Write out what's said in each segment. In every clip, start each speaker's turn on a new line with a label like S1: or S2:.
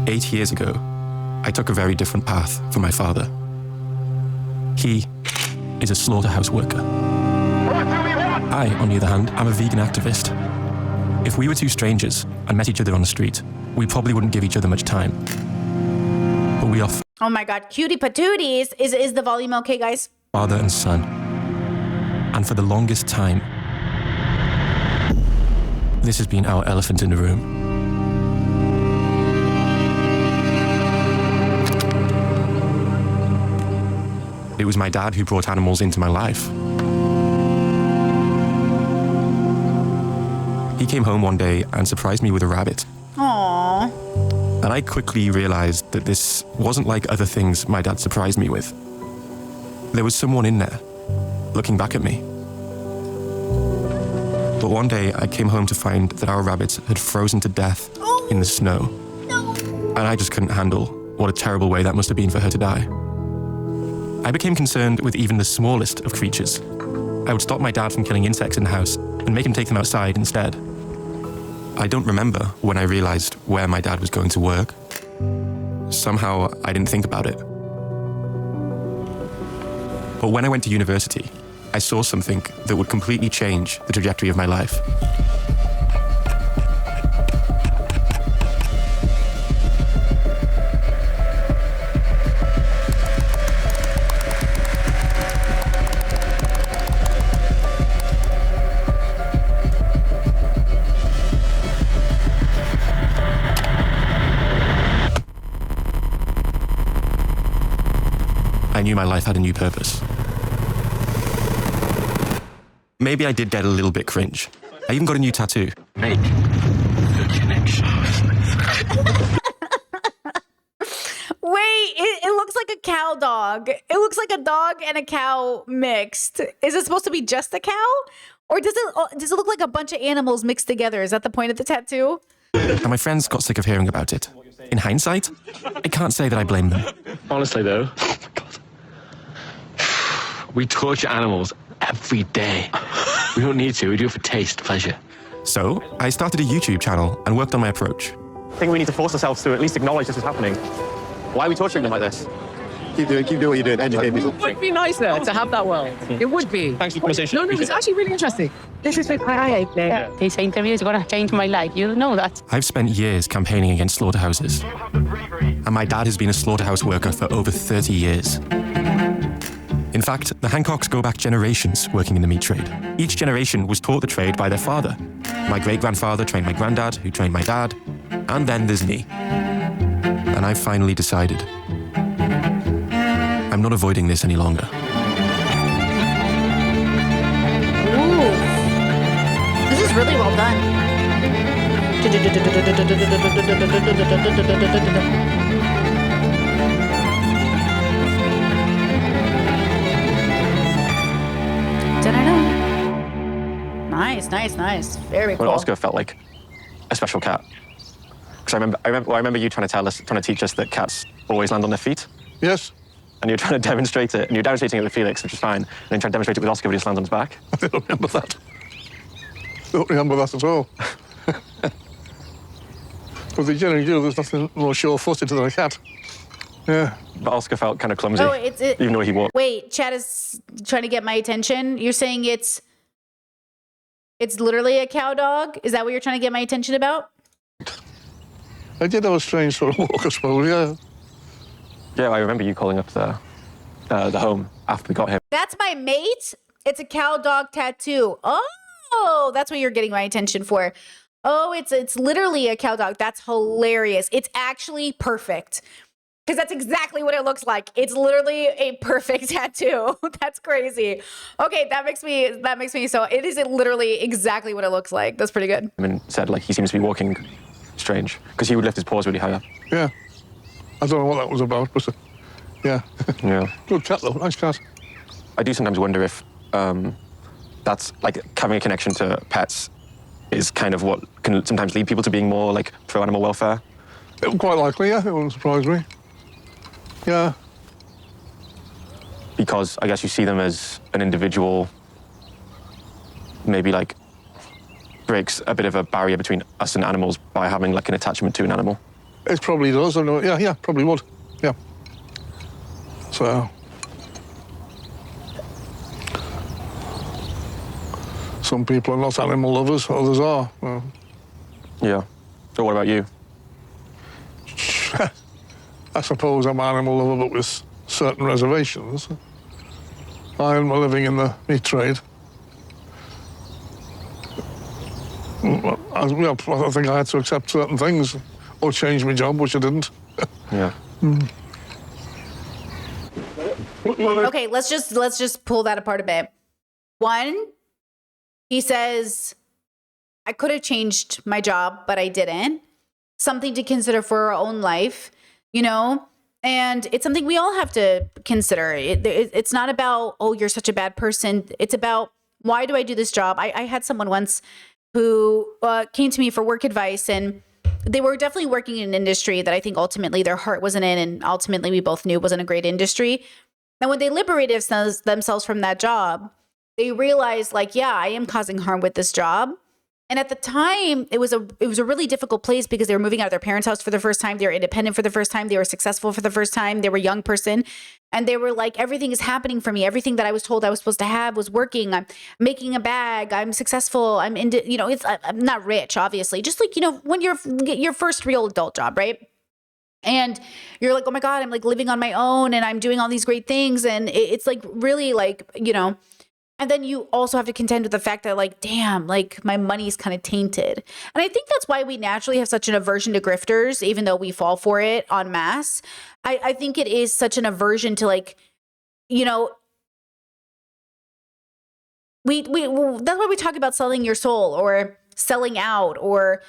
S1: 8 years ago, I took a very different path from my father. He is a slaughterhouse worker. I, on the other hand, am a vegan activist. If we were two strangers and met each other on the street, we probably wouldn't give each other much time. But we are
S2: Oh my God, cutie patooties. Is the volume okay, guys?
S1: father and son. And for the longest time, this has been our elephant in the room. It was my dad who brought animals into my life. He came home one day and surprised me with a rabbit.
S2: Aww.
S1: And I quickly realized that this wasn't like other things my dad surprised me with. There was someone in there, looking back at me. But one day I came home to find that our rabbit had frozen to death in the snow.
S2: No.
S1: And I just couldn't handle what a terrible way that must have been for her to die. I became concerned with even the smallest of creatures. I would stop my dad from killing insects in the house and make him take them outside instead. I don't remember when I realized where my dad was going to work. Somehow I didn't think about it. But when I went to university, I saw something that would completely change the trajectory of my life. I knew my life had a new purpose. Maybe I did get a little bit cringe. I even got a new tattoo.
S3: Make the connection.
S2: Wait, it looks like a cow dog. It looks like a dog and a cow mixed. Is it supposed to be just a cow? Or does it look like a bunch of animals mixed together? Is that the point of the tattoo?
S1: And my friends got sick of hearing about it. In hindsight, I can't say that I blame them.
S3: Honestly, though, we torture animals every day. We don't need to. We do it for taste, pleasure.
S1: So I started a YouTube channel and worked on my approach.
S4: I think we need to force ourselves to at least acknowledge this is happening. Why are we torturing them like this?
S5: Keep doing what you're doing. Educate people.
S6: It would be nicer to have that world. It would be.
S4: Thanks for the conversation.
S6: No, it's actually really interesting.
S7: This is quite eye-opening. This interview is going to change my life. You know that.
S1: I've spent years campaigning against slaughterhouses. And my dad has been a slaughterhouse worker for over 30 years. In fact, the Hancocks go back generations working in the meat trade. Each generation was taught the trade by their father. My great-grandfather trained my granddad, who trained my dad. And then there's me. And I finally decided I'm not avoiding this any longer.
S2: Ooh. This is really well done. Nice. Very cool.
S4: Well, Oscar felt like a special cat. Because I remember you trying to teach us that cats always land on their feet.
S5: Yes.
S4: And you're trying to demonstrate it, and you're demonstrating it with Felix, which is fine. And then trying to demonstrate it with Oscar, but he just lands on his back.
S5: I don't remember that. Don't remember that at all. But they generally do. There's nothing more sure-footed than a cat. Yeah.
S4: But Oscar felt kind of clumsy,
S2: Oh,
S4: even though he walked.
S2: Wait, Chad is trying to get my attention. You're saying it's literally a cow dog? Is that what you're trying to get my attention about?
S5: I did have a strange sort of walk, I suppose, yeah.
S4: Yeah, I remember you calling up the home after we got him.
S2: That's my mate? It's a cow dog tattoo. Oh, that's what you're getting my attention for. Oh, it's literally a cow dog. That's hilarious. It's actually perfect. Because that's exactly what it looks like. It's literally a perfect tattoo. That's crazy. Okay, that makes me so it is literally exactly what it looks like. That's pretty good.
S4: And said, like, he seems to be walking strange, because he would lift his paws really high up.
S5: Yeah. I don't know what that was about, but yeah.
S4: Yeah.
S5: Good cat, though. Nice cat.
S4: I do sometimes wonder if that's, like, having a connection to pets is kind of what can sometimes lead people to being more, like, pro-animal welfare.
S5: Quite likely, yeah. It wouldn't surprise me. Yeah.
S4: Because I guess you see them as an individual, maybe, like, breaks a bit of a barrier between us and animals by having, like, an attachment to an animal.
S5: It probably does. I know. Yeah, probably would. Yeah. So. Some people are not animal lovers, others are.
S4: Yeah. So what about you?
S5: I suppose I'm an animal lover, but with certain reservations. I am living in the meat trade. I think I had to accept certain things or change my job, which I didn't.
S4: Yeah.
S2: Okay, let's just pull that apart a bit. One, he says, I could have changed my job, but I didn't. Something to consider for our own life, you know? And it's something we all have to consider. It's not about, oh, you're such a bad person. It's about, why do I do this job? I had someone once who came to me for work advice, and they were definitely working in an industry that I think ultimately their heart wasn't in, and ultimately we both knew wasn't a great industry. And when they liberated themselves from that job, they realized, like, yeah, I am causing harm with this job. And at the time, it was a really difficult place because they were moving out of their parents' house for the first time. They were independent for the first time. They were successful for the first time. They were a young person. And they were like, everything is happening for me. Everything that I was told I was supposed to have was working. I'm making a bag. I'm successful. I'm into, you know, I'm not rich, obviously. Just like, you know, when you're your first real adult job, right? And you're like, oh my God, I'm like living on my own and I'm doing all these great things. And it's like really like, you know, and then you also have to contend with the fact that, like, damn, like my money's kind of tainted. And I think that's why we naturally have such an aversion to grifters, even though we fall for it en masse. I think it is such an aversion to, like, you know, we that's why we talk about selling your soul or selling out. Or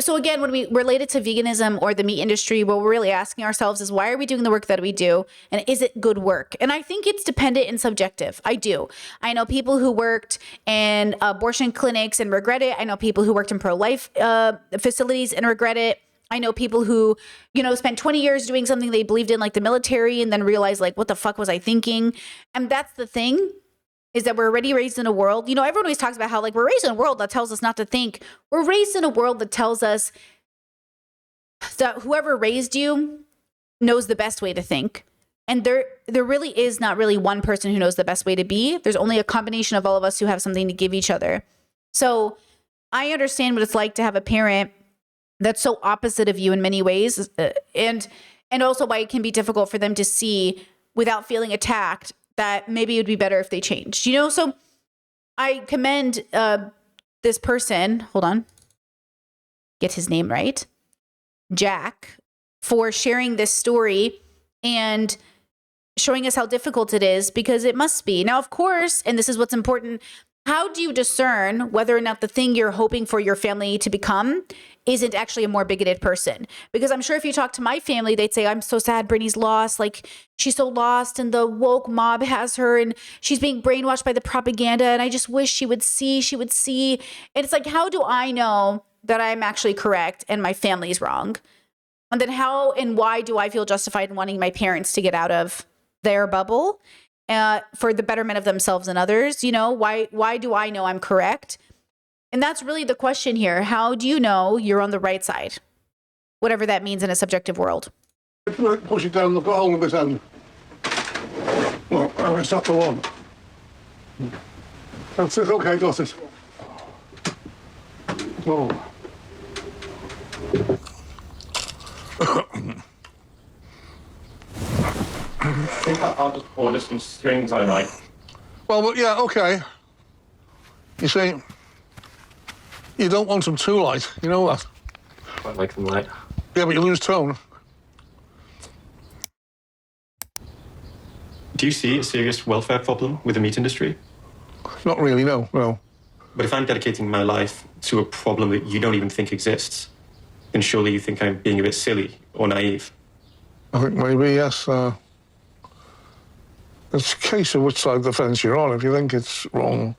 S2: so again, when we relate it to veganism or the meat industry, what we're really asking ourselves is, why are we doing the work that we do? And is it good work? And I think it's dependent and subjective. I do. I know people who worked in abortion clinics and regret it. I know people who worked in pro-life facilities and regret it. I know people who, you know, spent 20 years doing something they believed in, like the military, and then realized, like, what the fuck was I thinking? And that's the thing, is that we're already raised in a world, you know, everyone always talks about how, like, we're raised in a world that tells us not to think. We're raised in a world that tells us that whoever raised you knows the best way to think. And there really is not really one person who knows the best way to be. There's only a combination of all of us who have something to give each other. So I understand what it's like to have a parent that's so opposite of you in many ways. And also why it can be difficult for them to see without feeling attacked that maybe it would be better if they changed, you know? So I commend this person, hold on, get his name right, Jack, for sharing this story and showing us how difficult it is, because it must be. Now, of course, and this is what's important, how do you discern whether or not the thing you're hoping for your family to become isn't actually a more bigoted person? Because I'm sure if you talk to my family, they'd say, I'm so sad Brittany's lost. Like, she's so lost and the woke mob has her and she's being brainwashed by the propaganda. And I just wish she would see. And it's like, how do I know that I'm actually correct and my family's wrong? And then how and why do I feel justified in wanting my parents to get out of their bubble for the betterment of themselves and others? You know, why do I know I'm correct? And that's really the question here. How do you know you're on the right side? Whatever that means in a subjective world.
S5: Push it down, look at all of it, and well, it's not the one. That's it, okay, got it. Oh.
S4: I think I'll just order some strings I like.
S5: Well, yeah, okay. You see, you don't want them too light, you know that?
S3: I like them light.
S5: Yeah, but you lose tone.
S8: Do you see a serious welfare problem with the meat industry?
S5: Not really, no.
S8: But if I'm dedicating my life to a problem that you don't even think exists, then surely you think I'm being a bit silly or naive.
S5: I think maybe, yes. It's a case of which side of the fence you're on. If you think it's wrong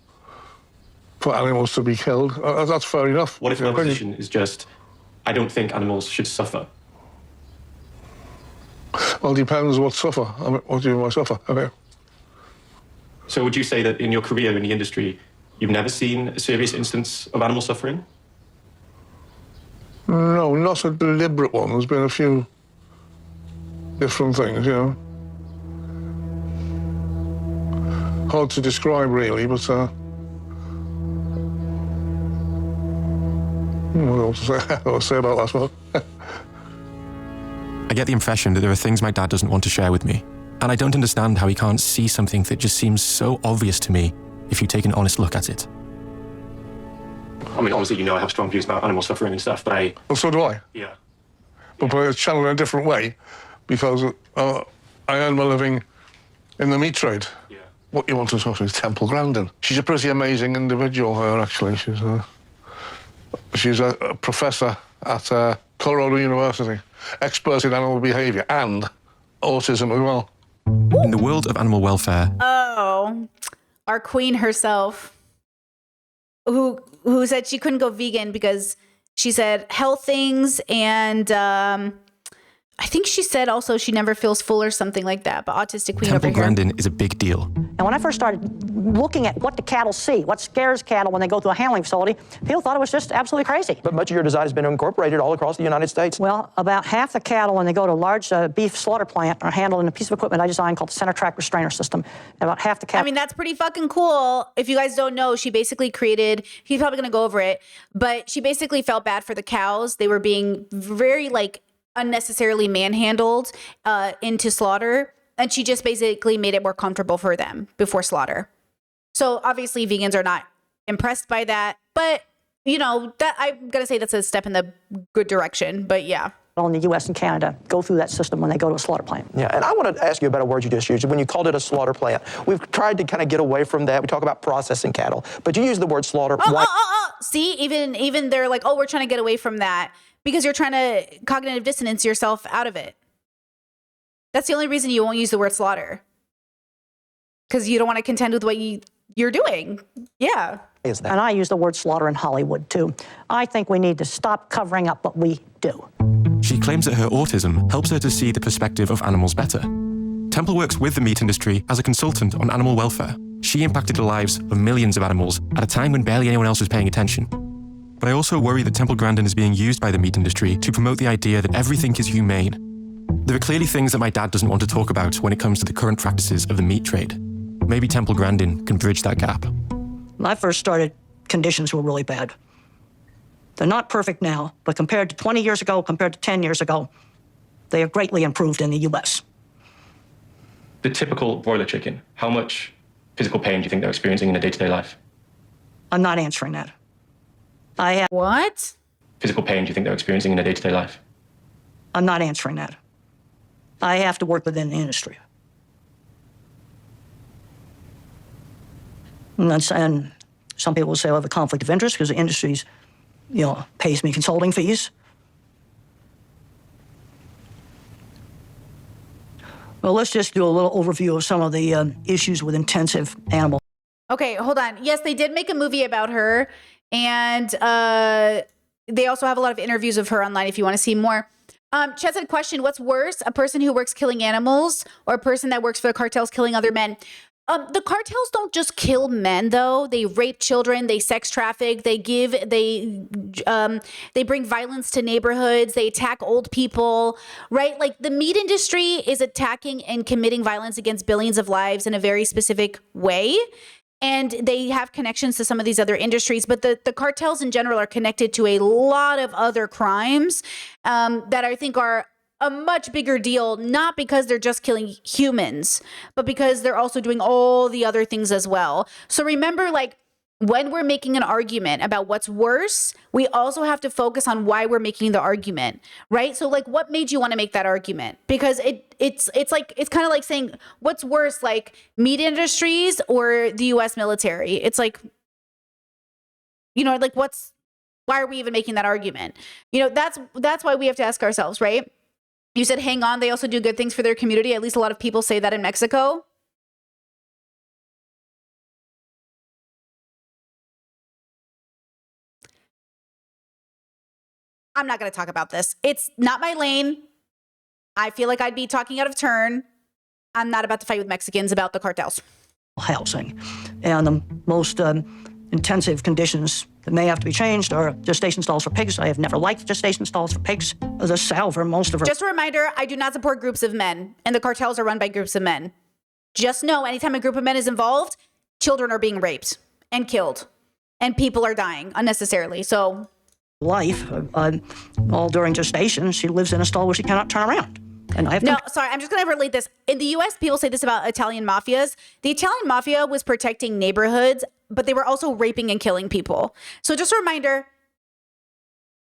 S5: for animals to be killed, that's fair enough.
S8: What if my position is just, I don't think animals should suffer?
S5: Well, depends what suffer. I mean, what do you mean by suffer? Okay.
S8: So would you say that in your career in the industry, you've never seen a serious instance of animal suffering?
S5: No, not a deliberate one. There's been a few different things, you know. Hard to describe, really, but what else to say about that one?
S1: I get the impression that there are things my dad doesn't want to share with me, and I don't understand how he can't see something that just seems so obvious to me if you take an honest look at it.
S8: I mean, obviously, you know I have strong views about animal suffering and stuff, but
S5: Well, so do I.
S8: yeah.
S5: But I channel in a different way because I earn my living in the meat trade.
S8: Yeah.
S5: What you want to talk to is Temple Grandin. She's a pretty amazing individual, her, actually. She's a professor at Colorado University, expert in animal behavior and autism as well.
S1: In the world of animal welfare,
S2: Oh, our queen herself, who said she couldn't go vegan because she said health things, and I think she said also she never feels full or something like that. But autistic queen
S1: Temple
S2: over here.
S1: Grandin is a big deal.
S9: And when I first started looking at what the cattle see, what scares cattle when they go through a handling facility, people thought it was just absolutely crazy.
S10: But much of your design has been incorporated all across the United States.
S9: Well, about half the cattle when they go to a large beef slaughter plant are handled in a piece of equipment I designed called the center track restrainer system. And about half the cattle.
S2: I mean, that's pretty fucking cool. If you guys don't know, she basically created, he's probably going to go over it, but she basically felt bad for the cows. They were being very unnecessarily manhandled into slaughter. And she just basically made it more comfortable for them before slaughter. So obviously vegans are not impressed by that, but that I'm going to say that's a step in the good direction, but yeah.
S9: In the U.S. and Canada go through that system when they go to a slaughter plant.
S10: Yeah, and I want to ask you about a word you just used. When you called it a slaughter plant, we've tried to kind of get away from that. We talk about processing cattle, but you use the word slaughter.
S2: See, even they're like, oh, we're trying to get away from that because you're trying to cognitive dissonance yourself out of it. That's the only reason you won't use the word slaughter, because you don't want to contend with what you're doing. Yeah.
S10: Is that?
S9: And I use the word slaughter in Hollywood, too. I think we need to stop covering up what we do.
S1: She claims that her autism helps her to see the perspective of animals better. Temple works with the meat industry as a consultant on animal welfare. She impacted the lives of millions of animals at a time when barely anyone else was paying attention. But I also worry that Temple Grandin is being used by the meat industry to promote the idea that everything is humane. There are clearly things that my dad doesn't want to talk about when it comes to the current practices of the meat trade. Maybe Temple Grandin can bridge that gap.
S9: When I first started, conditions were really bad. They're not perfect now, but compared to 20 years ago, compared to 10 years ago, they are greatly improved in the U.S.
S8: The typical broiler chicken, how much physical pain do you think they're experiencing in a day-to-day life?
S9: I'm not answering that. I have...
S2: What?
S8: Physical pain do you think they're experiencing in a day-to-day life?
S9: I'm not answering that. I have to work within the industry. And some people will say I have a conflict of interest because the industry's, pays me consulting fees. Well, let's just do a little overview of some of the issues with intensive animal.
S2: Okay, hold on. Yes, they did make a movie about her, and they also have a lot of interviews of her online if you want to see more. Chet said, question, what's worse, a person who works killing animals or a person that works for the cartels killing other men? The cartels don't just kill men, though. They rape children, they sex traffic, they bring violence to neighborhoods, they attack old people, right? Like the meat industry is attacking and committing violence against billions of lives in a very specific way. And they have connections to some of these other industries, but the cartels in general are connected to a lot of other crimes that I think are a much bigger deal, not because they're just killing humans, but because they're also doing all the other things as well. So remember, when we're making an argument about what's worse, we also have to focus on why we're making the argument, right? So what made you want to make that argument? Because it's kind of like saying what's worse, meat industries or the US military. It's why are we even making that argument? That's why we have to ask ourselves, right? You said, hang on, they also do good things for their community. At least a lot of people say that in Mexico. I'm not going to talk about this. It's not my lane. I feel like I'd be talking out of turn. I'm not about to fight with Mexicans about the cartels.
S9: Housing. And the most intensive conditions that may have to be changed are gestation stalls for pigs. I have never liked gestation stalls for pigs. The sow for most of her.
S2: Just a reminder, I do not support groups of men, and the cartels are run by groups of men. Just know, anytime a group of men is involved, children are being raped and killed, and people are dying unnecessarily. So,
S9: life, all during gestation, she lives in a stall where she cannot turn around. And I have
S2: sorry, I'm just going to relate this. In the U.S., people say this about Italian mafias. The Italian mafia was protecting neighborhoods, but they were also raping and killing people. So just a reminder,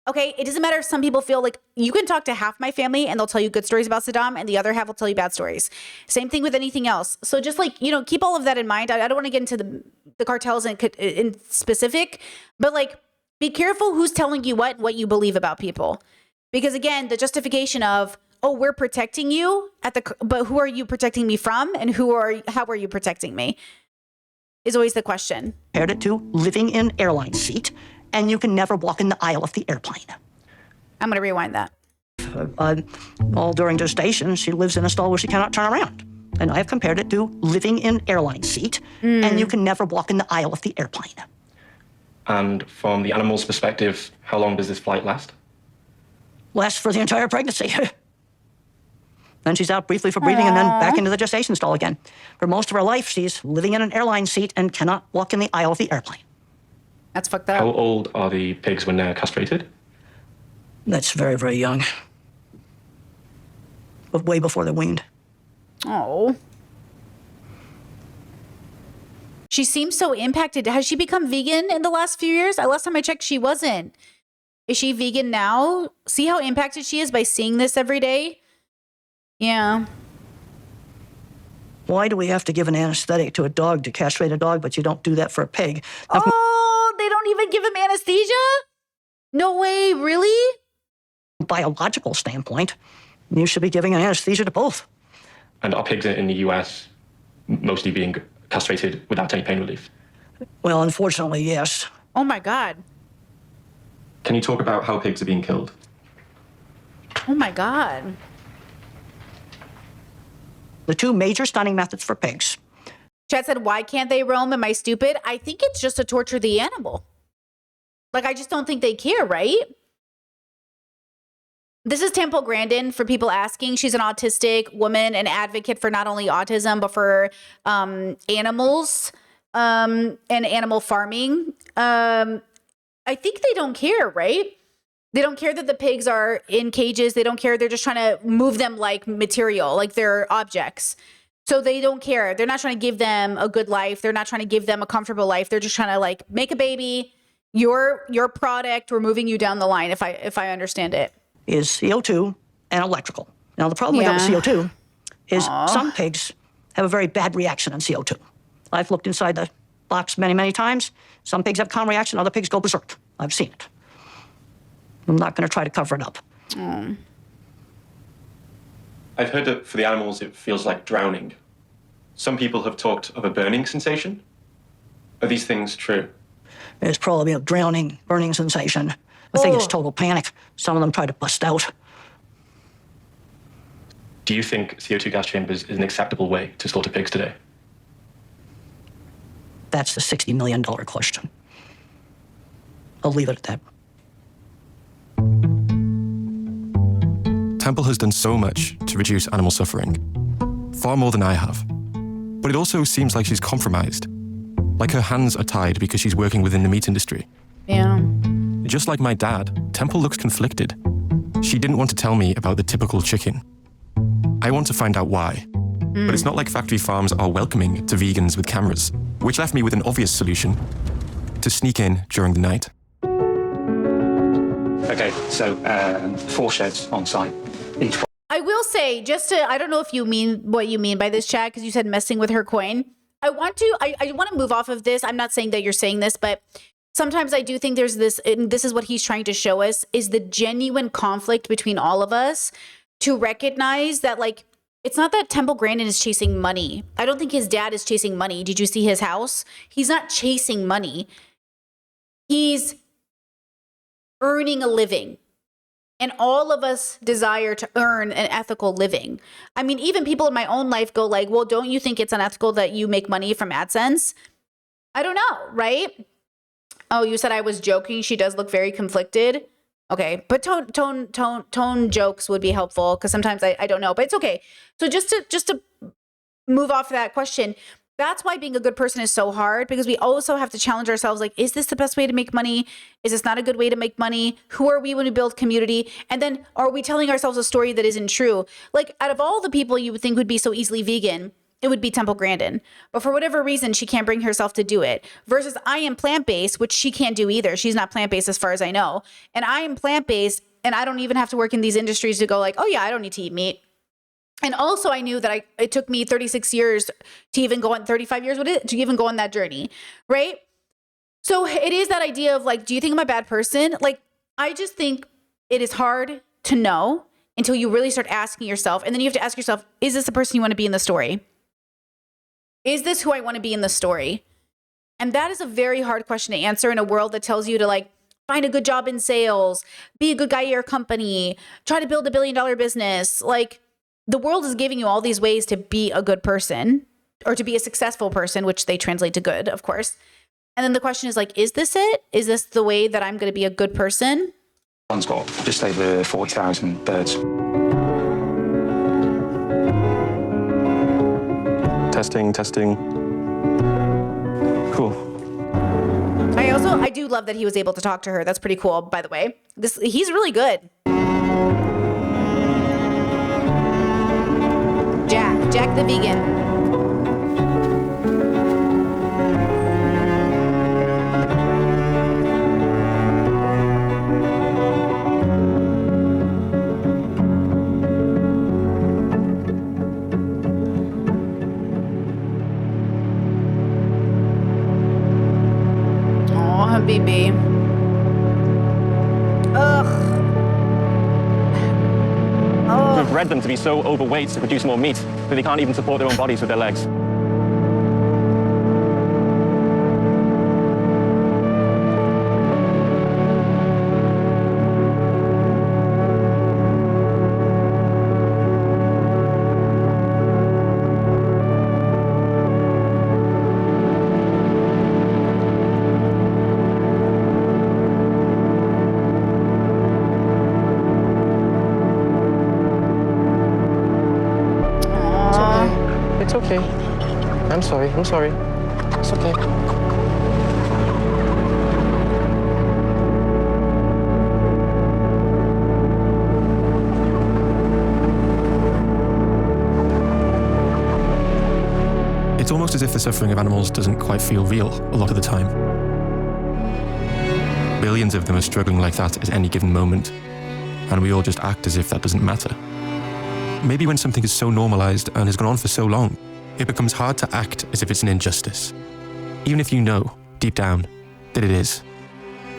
S2: okay, it doesn't matter if some people feel like you can talk to half my family and they'll tell you good stories about Saddam and the other half will tell you bad stories. Same thing with anything else. So just like, keep all of that in mind. I don't want to get into the cartels in specific, but like, be careful who's telling you what you believe about people. Because again, the justification of, oh, we're protecting you but who are you protecting me from? And how are you protecting me? Is always the question.
S9: Compared it to living in airline seat, and you can never walk in the aisle of the airplane.
S2: I'm going to rewind that.
S9: All during gestation, she lives in a stall where she cannot turn around. And I have compared it to living in airline seat, and you can never walk in the aisle of the airplane.
S8: And from the animal's perspective, how long does this flight last?
S9: Lasts for the entire pregnancy. Then she's out briefly for breeding and then back into the gestation stall again. For most of her life, she's living in an airline seat and cannot walk in the aisle of the airplane.
S2: That's fucked up.
S8: How old are the pigs when they're castrated?
S9: That's very, very young. But way before they're weaned.
S2: Oh. She seems so impacted. Has she become vegan in the last few years? Last time I checked, she wasn't. Is she vegan now? See how impacted she is by seeing this every day? Yeah.
S9: Why do we have to give an anesthetic to a dog to castrate a dog, but you don't do that for a pig?
S2: Oh, they don't even give him anesthesia? No way, really?
S9: Biological standpoint, you should be giving an anesthesia to both.
S8: And are pigs in the US mostly being castrated without any pain relief?
S9: Well, unfortunately, yes.
S2: Oh my God.
S8: Can you talk about how pigs are being killed?
S2: Oh my God.
S9: The two major stunning methods for pigs.
S2: Chad said, why can't they roam? Am I stupid? I think it's just to torture the animal. Like, I just don't think they care, right? This is Temple Grandin, for people asking. She's an autistic woman, an advocate for not only autism, but for animals and animal farming. I think they don't care, right? They don't care that the pigs are in cages. They don't care. They're just trying to move them like material, like they're objects. So they don't care. They're not trying to give them a good life. They're not trying to give them a comfortable life. They're just trying to like make a baby. Your product, we're moving you down the line, if I understand it.
S9: Is CO2 and electrical. Now, the problem we got with CO2 is some pigs have a very bad reaction on CO2. I've looked inside the box many, many times. Some pigs have calm reaction. Other pigs go berserk. I've seen it. I'm not going to try to cover it up.
S8: I've heard that for the animals, it feels like drowning. Some people have talked of a burning sensation. Are these things true?
S9: It's probably a drowning, burning sensation. I think it's total panic. Some of them try to bust out.
S8: Do you think CO2 gas chambers is an acceptable way to slaughter pigs today?
S9: That's the $60 million question. I'll leave it at that.
S1: Temple has done so much to reduce animal suffering, far more than I have. But it also seems like she's compromised. Like her hands are tied because she's working within the meat industry.
S2: Yeah.
S1: Just like my dad, Temple looks conflicted. She didn't want to tell me about the typical chicken. I want to find out why. But it's not like factory farms are welcoming to vegans with cameras, which left me with an obvious solution: to sneak in during the night.
S11: Okay, so 4 sheds on site.
S2: I will say, I don't know if you mean what you mean by this, Chad, because you said messing with her coin. I want to move off of this. I'm not saying that you're saying this, but sometimes I do think there's this, and this is what he's trying to show us, is the genuine conflict between all of us to recognize that, like, it's not that Temple Grandin is chasing money. I don't think his dad is chasing money. Did you see his house? He's not chasing money. He's earning a living. And all of us desire to earn an ethical living. I mean, even people in my own life go like, well, don't you think it's unethical that you make money from AdSense? I don't know, right? Oh, you said I was joking. She does look very conflicted. Okay, but tone jokes would be helpful because sometimes I don't know, but it's okay. So just to move off that question, that's why being a good person is so hard, because we also have to challenge ourselves. Like, is this the best way to make money? Is this not a good way to make money? Who are we when we build community? And then are we telling ourselves a story that isn't true? Like, out of all the people you would think would be so easily vegan, it would be Temple Grandin. But for whatever reason, she can't bring herself to do it. Versus I am plant-based, which she can't do either. She's not plant-based as far as I know. And I am plant-based, and I don't even have to work in these industries to go like, oh yeah, I don't need to eat meat. And also I knew that it took me 36 years to even go on, 35 years to even go on that journey, right? So it is that idea of like, do you think I'm a bad person? Like, I just think it is hard to know until you really start asking yourself. And then you have to ask yourself, is this the person you want to be in the story? Is this who I want to be in the story? And that is a very hard question to answer in a world that tells you to like find a good job in sales, be a good guy at your company, try to build $1 billion business. Like, the world is giving you all these ways to be a good person or to be a successful person, which they translate to good, of course. And then the question is like, is this it? Is this the way that I'm going to be a good person?
S11: One's got just over 40,000 birds.
S4: Testing. Cool.
S2: I do love that he was able to talk to her. That's pretty cool, by the way. He's really good. Jack the vegan. Habibi.
S4: We've bred them to be so overweight to produce more meat that they can't even support their own bodies with their legs. It's okay. I'm sorry. It's okay.
S1: It's almost as if the suffering of animals doesn't quite feel real a lot of the time. Billions of them are struggling like that at any given moment, and we all just act as if that doesn't matter. Maybe when something is so normalized and has gone on for so long, it becomes hard to act as if it's an injustice, even if you know, deep down, that it is.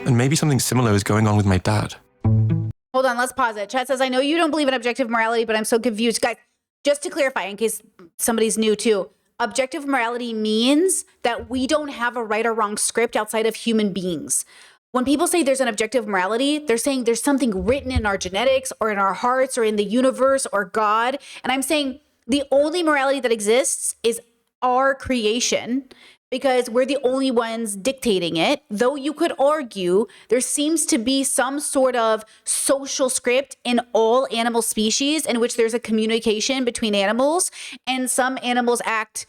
S1: And maybe something similar is going on with my dad.
S2: Hold on, let's pause it. Chat says, I know you don't believe in objective morality, but I'm so confused. Guys, just to clarify, in case somebody's new too, objective morality means that we don't have a right or wrong script outside of human beings. When people say there's an objective morality, they're saying there's something written in our genetics or in our hearts or in the universe or God. And I'm saying the only morality that exists is our creation, because we're the only ones dictating it. Though you could argue there seems to be some sort of social script in all animal species in which there's a communication between animals, and some animals act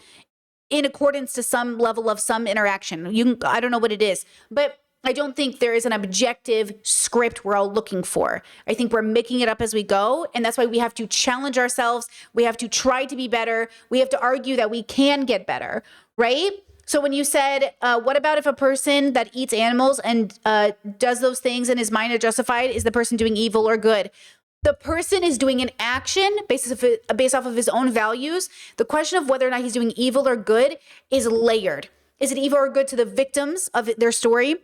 S2: in accordance to some level of some interaction. I don't know what it is, but I don't think there is an objective script we're all looking for. I think we're making it up as we go, and that's why we have to challenge ourselves. We have to try to be better. We have to argue that we can get better, right? So when you said, what about if a person that eats animals and does those things and his mind are justified, is the person doing evil or good? The person is doing an action based off of his own values. The question of whether or not he's doing evil or good is layered. Is it evil or good to the victims of their story?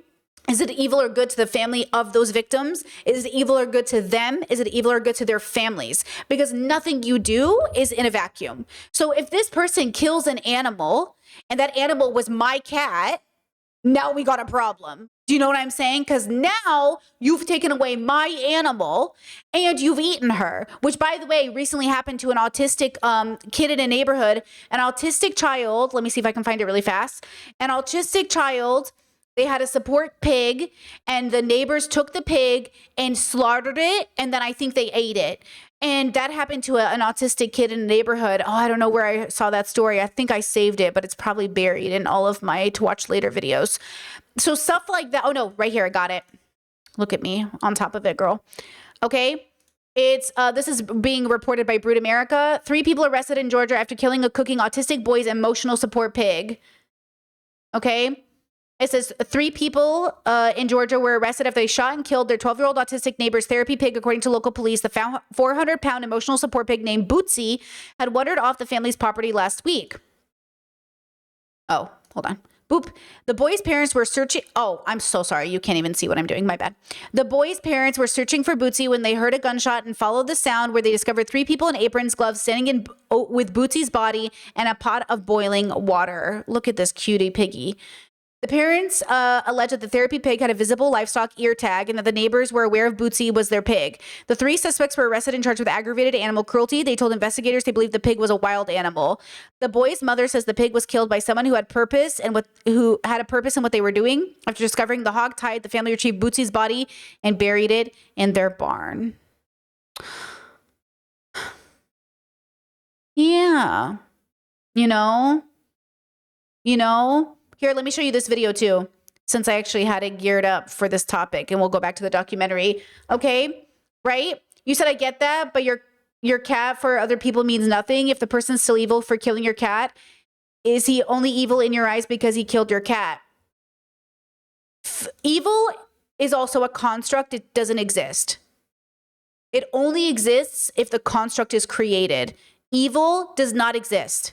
S2: Is it evil or good to the family of those victims? Is it evil or good to them? Is it evil or good to their families? Because nothing you do is in a vacuum. So if this person kills an animal and that animal was my cat, now we got a problem. Do you know what I'm saying? Because now you've taken away my animal and you've eaten her, which, by the way, recently happened to an autistic kid in a neighborhood. An autistic child, let me see if I can find it really fast. An autistic child They had a support pig, and the neighbors took the pig and slaughtered it, and then I think they ate it. And that happened to an autistic kid in the neighborhood. Oh, I don't know where I saw that story. I think I saved it, but it's probably buried in all of my to watch later videos. So stuff like that. Oh no, right here, I got it. Look at me on top of it, girl. Okay. It's this is being reported by Brood America. 3 people arrested in Georgia after killing a cooking autistic boy's emotional support pig. Okay. It says 3 people in Georgia were arrested after they shot and killed their 12-year-old autistic neighbor's therapy pig, according to local police. The 400-pound emotional support pig named Bootsy had wandered off the family's property last week. Oh, hold on. Boop. The boy's parents were searching. Oh, I'm so sorry. You can't even see what I'm doing. My bad. The boy's parents were searching for Bootsy when they heard a gunshot and followed the sound, where they discovered 3 people in aprons, gloves, standing with Bootsy's body and a pot of boiling water. Look at this cutie piggy. The parents alleged that the therapy pig had a visible livestock ear tag and that the neighbors were aware of Bootsy was their pig. The 3 suspects were arrested and charged with aggravated animal cruelty. They told investigators they believed the pig was a wild animal. The boy's mother says the pig was killed by someone who had a purpose in what they were doing. After discovering the hog tied, the family retrieved Bootsy's body and buried it in their barn. Yeah. You know? Here, let me show you this video too, since I actually had it geared up for this topic, and we'll go back to the documentary. Okay, right? You said I get that, but your cat for other people means nothing. If the person's still evil for killing your cat, is he only evil in your eyes because he killed your cat? Evil is also a construct. It doesn't exist. It only exists if the construct is created. Evil does not exist.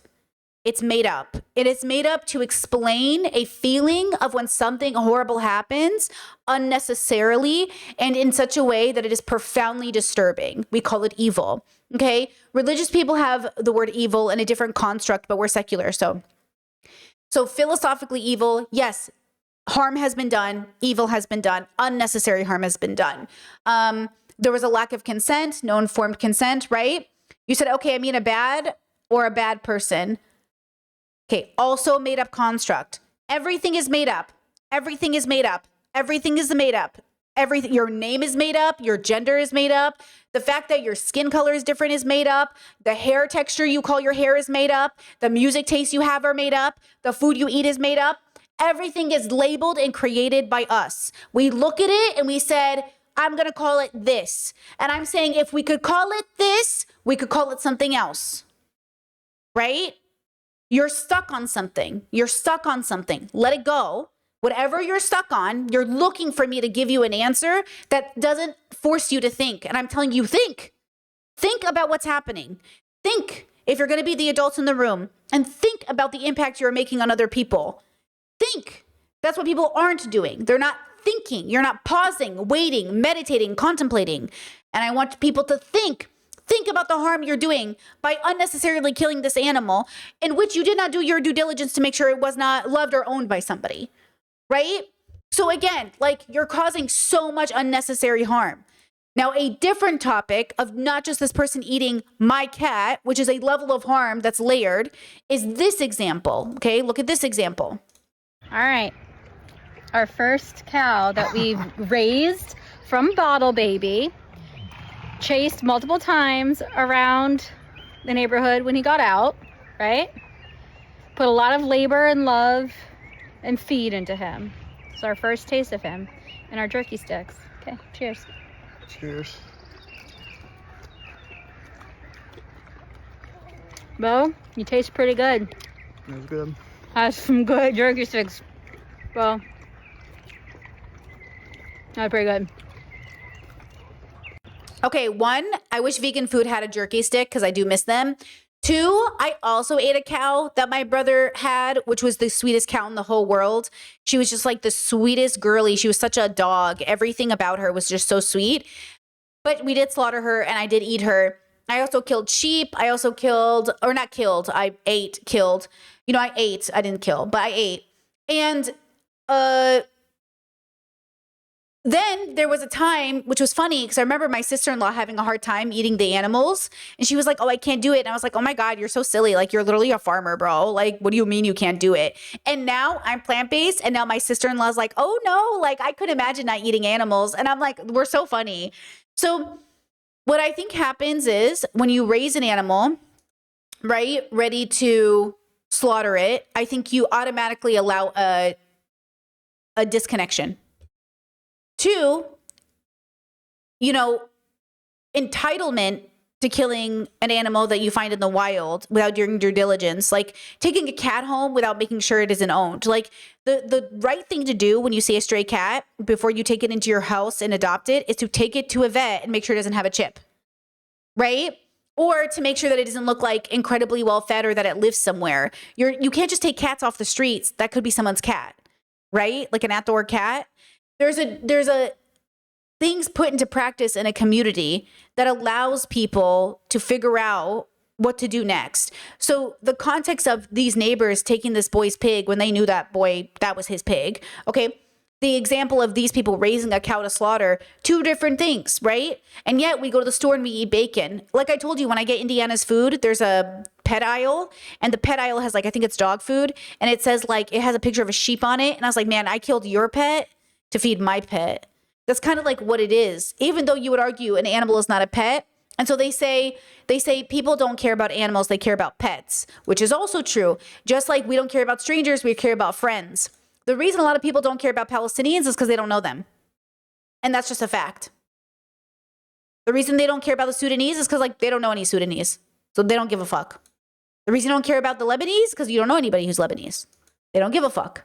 S2: It's made up. It is made up to explain a feeling of when something horrible happens unnecessarily and in such a way that it is profoundly disturbing. We call it evil. Okay? Religious people have the word evil in a different construct, but we're secular. So philosophically evil, yes, harm has been done, evil has been done, unnecessary harm has been done. There was a lack of consent, no informed consent, right? You said, okay, I mean a bad person. Okay, also made up construct. Everything is made up. Everything is made up. Everything is made up. Everything. Your name is made up. Your gender is made up. The fact that your skin color is different is made up. The hair texture you call your hair is made up. The music tastes you have are made up. The food you eat is made up. Everything is labeled and created by us. We look at it and we said, I'm going to call it this. And I'm saying if we could call it this, we could call it something else. Right? You're stuck on something. You're stuck on something. Let it go. Whatever you're stuck on, you're looking for me to give you an answer that doesn't force you to think. And I'm telling you, think. Think about what's happening. Think if you're going to be the adults in the room, and think about the impact you're making on other people. Think. That's what people aren't doing. They're not thinking. You're not pausing, waiting, meditating, contemplating. And I want people to think. Think about the harm you're doing by unnecessarily killing this animal in which you did not do your due diligence to make sure it was not loved or owned by somebody, right? So again, like, you're causing so much unnecessary harm. Now, a different topic of not just this person eating my cat, which is a level of harm that's layered, is this example, okay? Look at this example.
S12: All right. Our first cow that we've raised from bottle baby, chased multiple times around the neighborhood when he got out, right? Put a lot of labor and love and feed into him. It's our first taste of him and our jerky sticks. Okay, cheers.
S5: Cheers.
S12: Bo, you taste pretty good.
S5: That's good.
S12: Has some good jerky sticks. Bo, that's pretty good.
S2: Okay, 1, I wish vegan food had a jerky stick because I do miss them. 2, I also ate a cow that my brother had, which was the sweetest cow in the whole world. She was just like the sweetest girly. She was such a dog. Everything about her was just so sweet. But we did slaughter her and I did eat her. I also killed sheep. I also killed, or not killed, I ate, killed. You know, I ate, I didn't kill, but I ate. And then there was a time, which was funny, because I remember my sister-in-law having a hard time eating the animals. And she was like, oh, I can't do it. And I was like, oh my God, you're so silly. Like, you're literally a farmer, bro. Like, what do you mean you can't do it? And now I'm plant-based. And now my sister-in-law's like, oh no, like I couldn't imagine not eating animals. And I'm like, we're so funny. So what I think happens is when you raise an animal, right, ready to slaughter it, I think you automatically allow a disconnection. 2, entitlement to killing an animal that you find in the wild without doing due diligence, like taking a cat home without making sure it isn't owned. Like the right thing to do when you see a stray cat before you take it into your house and adopt it is to take it to a vet and make sure it doesn't have a chip, right? Or to make sure that it doesn't look like incredibly well fed or that it lives somewhere. You can't just take cats off the streets. That could be someone's cat, right? Like an outdoor cat. There's a things put into practice in a community that allows people to figure out what to do next. So the context of these neighbors taking this boy's pig when they knew that was his pig. Okay. The example of these people raising a cow to slaughter, 2 different things, right? And yet we go to the store and we eat bacon. Like I told you, when I get Indiana's food, there's a pet aisle, and the pet aisle has I think it's dog food, and it says it has a picture of a sheep on it. And I was like, man, I killed your pet to feed my pet. That's kind of like what it is, even though you would argue an animal is not a pet. And so they say people don't care about animals, they care about pets, which is also true. Just like we don't care about strangers, we care about friends. The reason a lot of people don't care about Palestinians is because they don't know them. And that's just a fact. The reason they don't care about the Sudanese is because they don't know any Sudanese. So they don't give a fuck. The reason you don't care about the Lebanese is because you don't know anybody who's Lebanese. They don't give a fuck.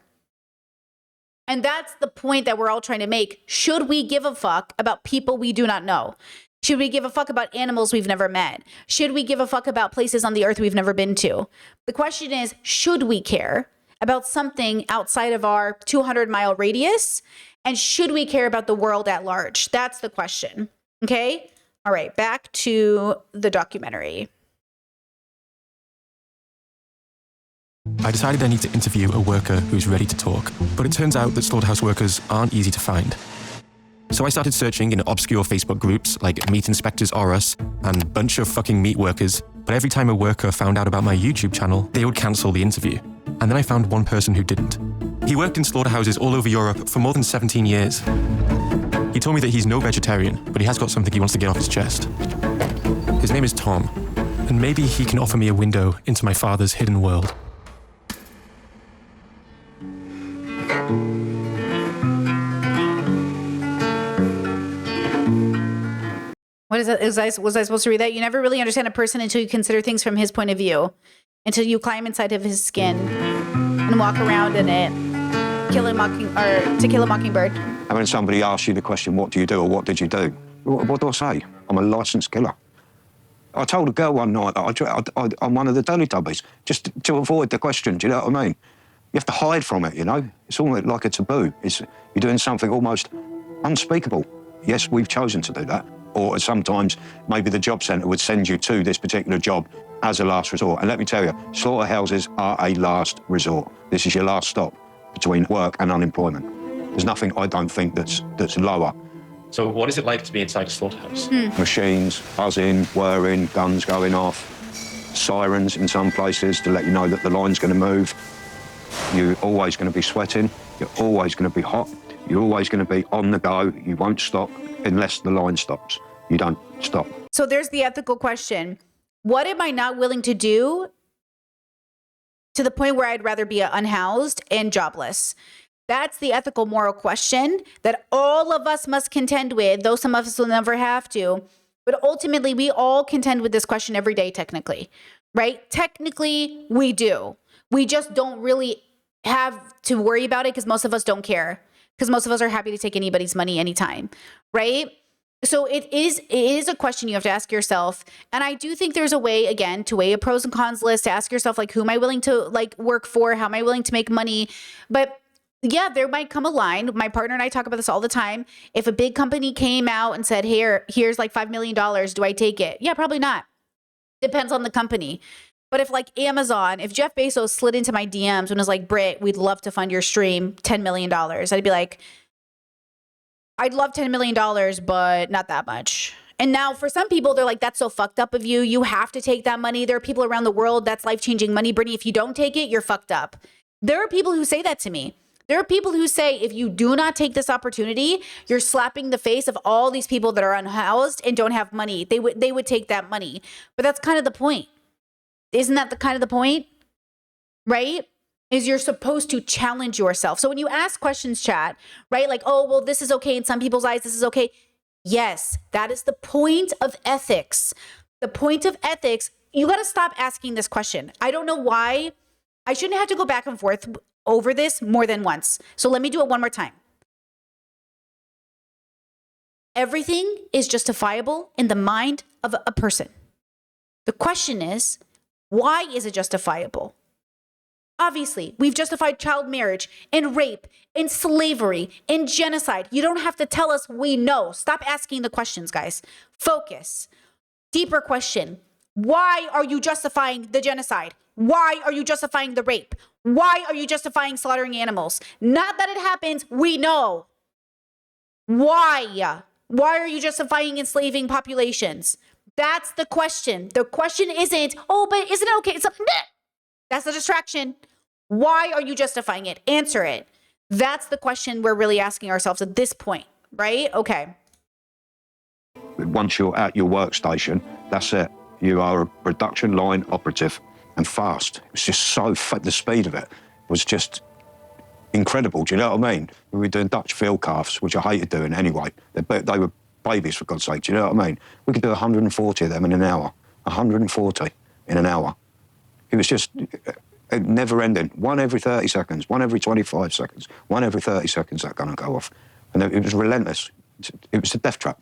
S2: And that's the point that we're all trying to make. Should we give a fuck about people we do not know? Should we give a fuck about animals we've never met? Should we give a fuck about places on the earth we've never been to? The question is, should we care about something outside of our 200-mile radius? And should we care about the world at large? That's the question. Okay? All right, back to the documentary.
S1: I decided I need to interview a worker who's ready to talk, but it turns out that slaughterhouse workers aren't easy to find. So I started searching in obscure Facebook groups like Meat Inspectors R Us and a bunch of fucking meat workers, but every time a worker found out about my YouTube channel, they would cancel the interview. And then I found one person who didn't. He worked in slaughterhouses all over Europe for more than 17 years. He told me that he's no vegetarian, but he has got something he wants to get off his chest. His name is Tom, and maybe he can offer me a window into my father's hidden world.
S2: What is that? Was I supposed to read that? You never really understand a person until you consider things from his point of view, until you climb inside of his skin and walk around in it. To Kill a Mockingbird.
S13: And when somebody asks you the question, what do you do or what did you do? What do I say? I'm a licensed killer. I told a girl one night that I'm one of the Teletubbies, just to avoid the question, do you know what I mean? You have to hide from it, you know? It's almost like a taboo. You're doing something almost unspeakable. Yes, we've chosen to do that. Or sometimes maybe the job centre would send you to this particular job as a last resort. And let me tell you, slaughterhouses are a last resort. This is your last stop between work and unemployment. There's nothing, I don't think, that's lower.
S4: So what is it like to be inside a slaughterhouse?
S13: Machines buzzing, whirring, guns going off, sirens in some places to let you know that the line's going to move. You're always going to be sweating. You're always going to be hot. You're always going to be on the go. You won't stop unless the line stops. You don't stop.
S2: So there's the ethical question. What am I not willing to do to the point where I'd rather be unhoused and jobless? That's the ethical moral question that all of us must contend with, though some of us will never have to. But ultimately, we all contend with this question every day, technically, right? Technically, we do. We just don't really have to worry about it because most of us don't care, because most of us are happy to take anybody's money anytime, right? So it is a question you have to ask yourself. And I do think there's a way, again, to weigh a pros and cons list, to ask yourself, like, who am I willing to work for? How am I willing to make money? But yeah, there might come a line. My partner and I talk about this all the time. If a big company came out and said, here's like $5 million, do I take it? Yeah, probably not. Depends on the company. But if like Amazon, if Jeff Bezos slid into my DMs and was like, Britt, we'd love to fund your stream, $10 million, I'd be like, I'd love $10 million, but not that much. And now for some people, they're like, that's so fucked up of you. You have to take that money. There are people around the world that's life-changing money. Brittany, if you don't take it, you're fucked up. There are people who say that to me. There are people who say, if you do not take this opportunity, you're slapping the face of all these people that are unhoused and don't have money. They would take that money. But that's kind of the point. Isn't that the kind of the point? Right? Is you're supposed to challenge yourself. So when you ask questions, chat, right? Like, oh, well, this is okay in some people's eyes. This is okay. Yes, that is the point of ethics. The point of ethics, you got to stop asking this question. I don't know why. I shouldn't have to go back and forth over this more than once. So let me do it one more time. Everything is justifiable in the mind of a person. The question is, why is it justifiable? Obviously, we've justified child marriage and rape and slavery and genocide. You don't have to tell us we know. Stop asking the questions, guys. Focus. Deeper question. Why are you justifying the genocide? Why are you justifying the rape? Why are you justifying slaughtering animals? Not that it happens, we know. Why? Why are you justifying enslaving populations? That's the question. The question isn't, oh, but isn't it okay? That's a distraction. Why are you justifying it? Answer it. That's the question we're really asking ourselves at this point, right? Okay.
S13: Once you're at your workstation, that's it. You are a production line operative, and fast. It was just so, the speed of it was just incredible. Do you know what I mean? We were doing Dutch field calves, which I hated doing anyway. They were babies, for God's sake. Do you know what I mean? We could do 140 of them in an hour. 140 in an hour. It was just never ending. One every 30 seconds, one every 25 seconds, one every 30 seconds that gun would go off. And it was relentless. It was a death trap.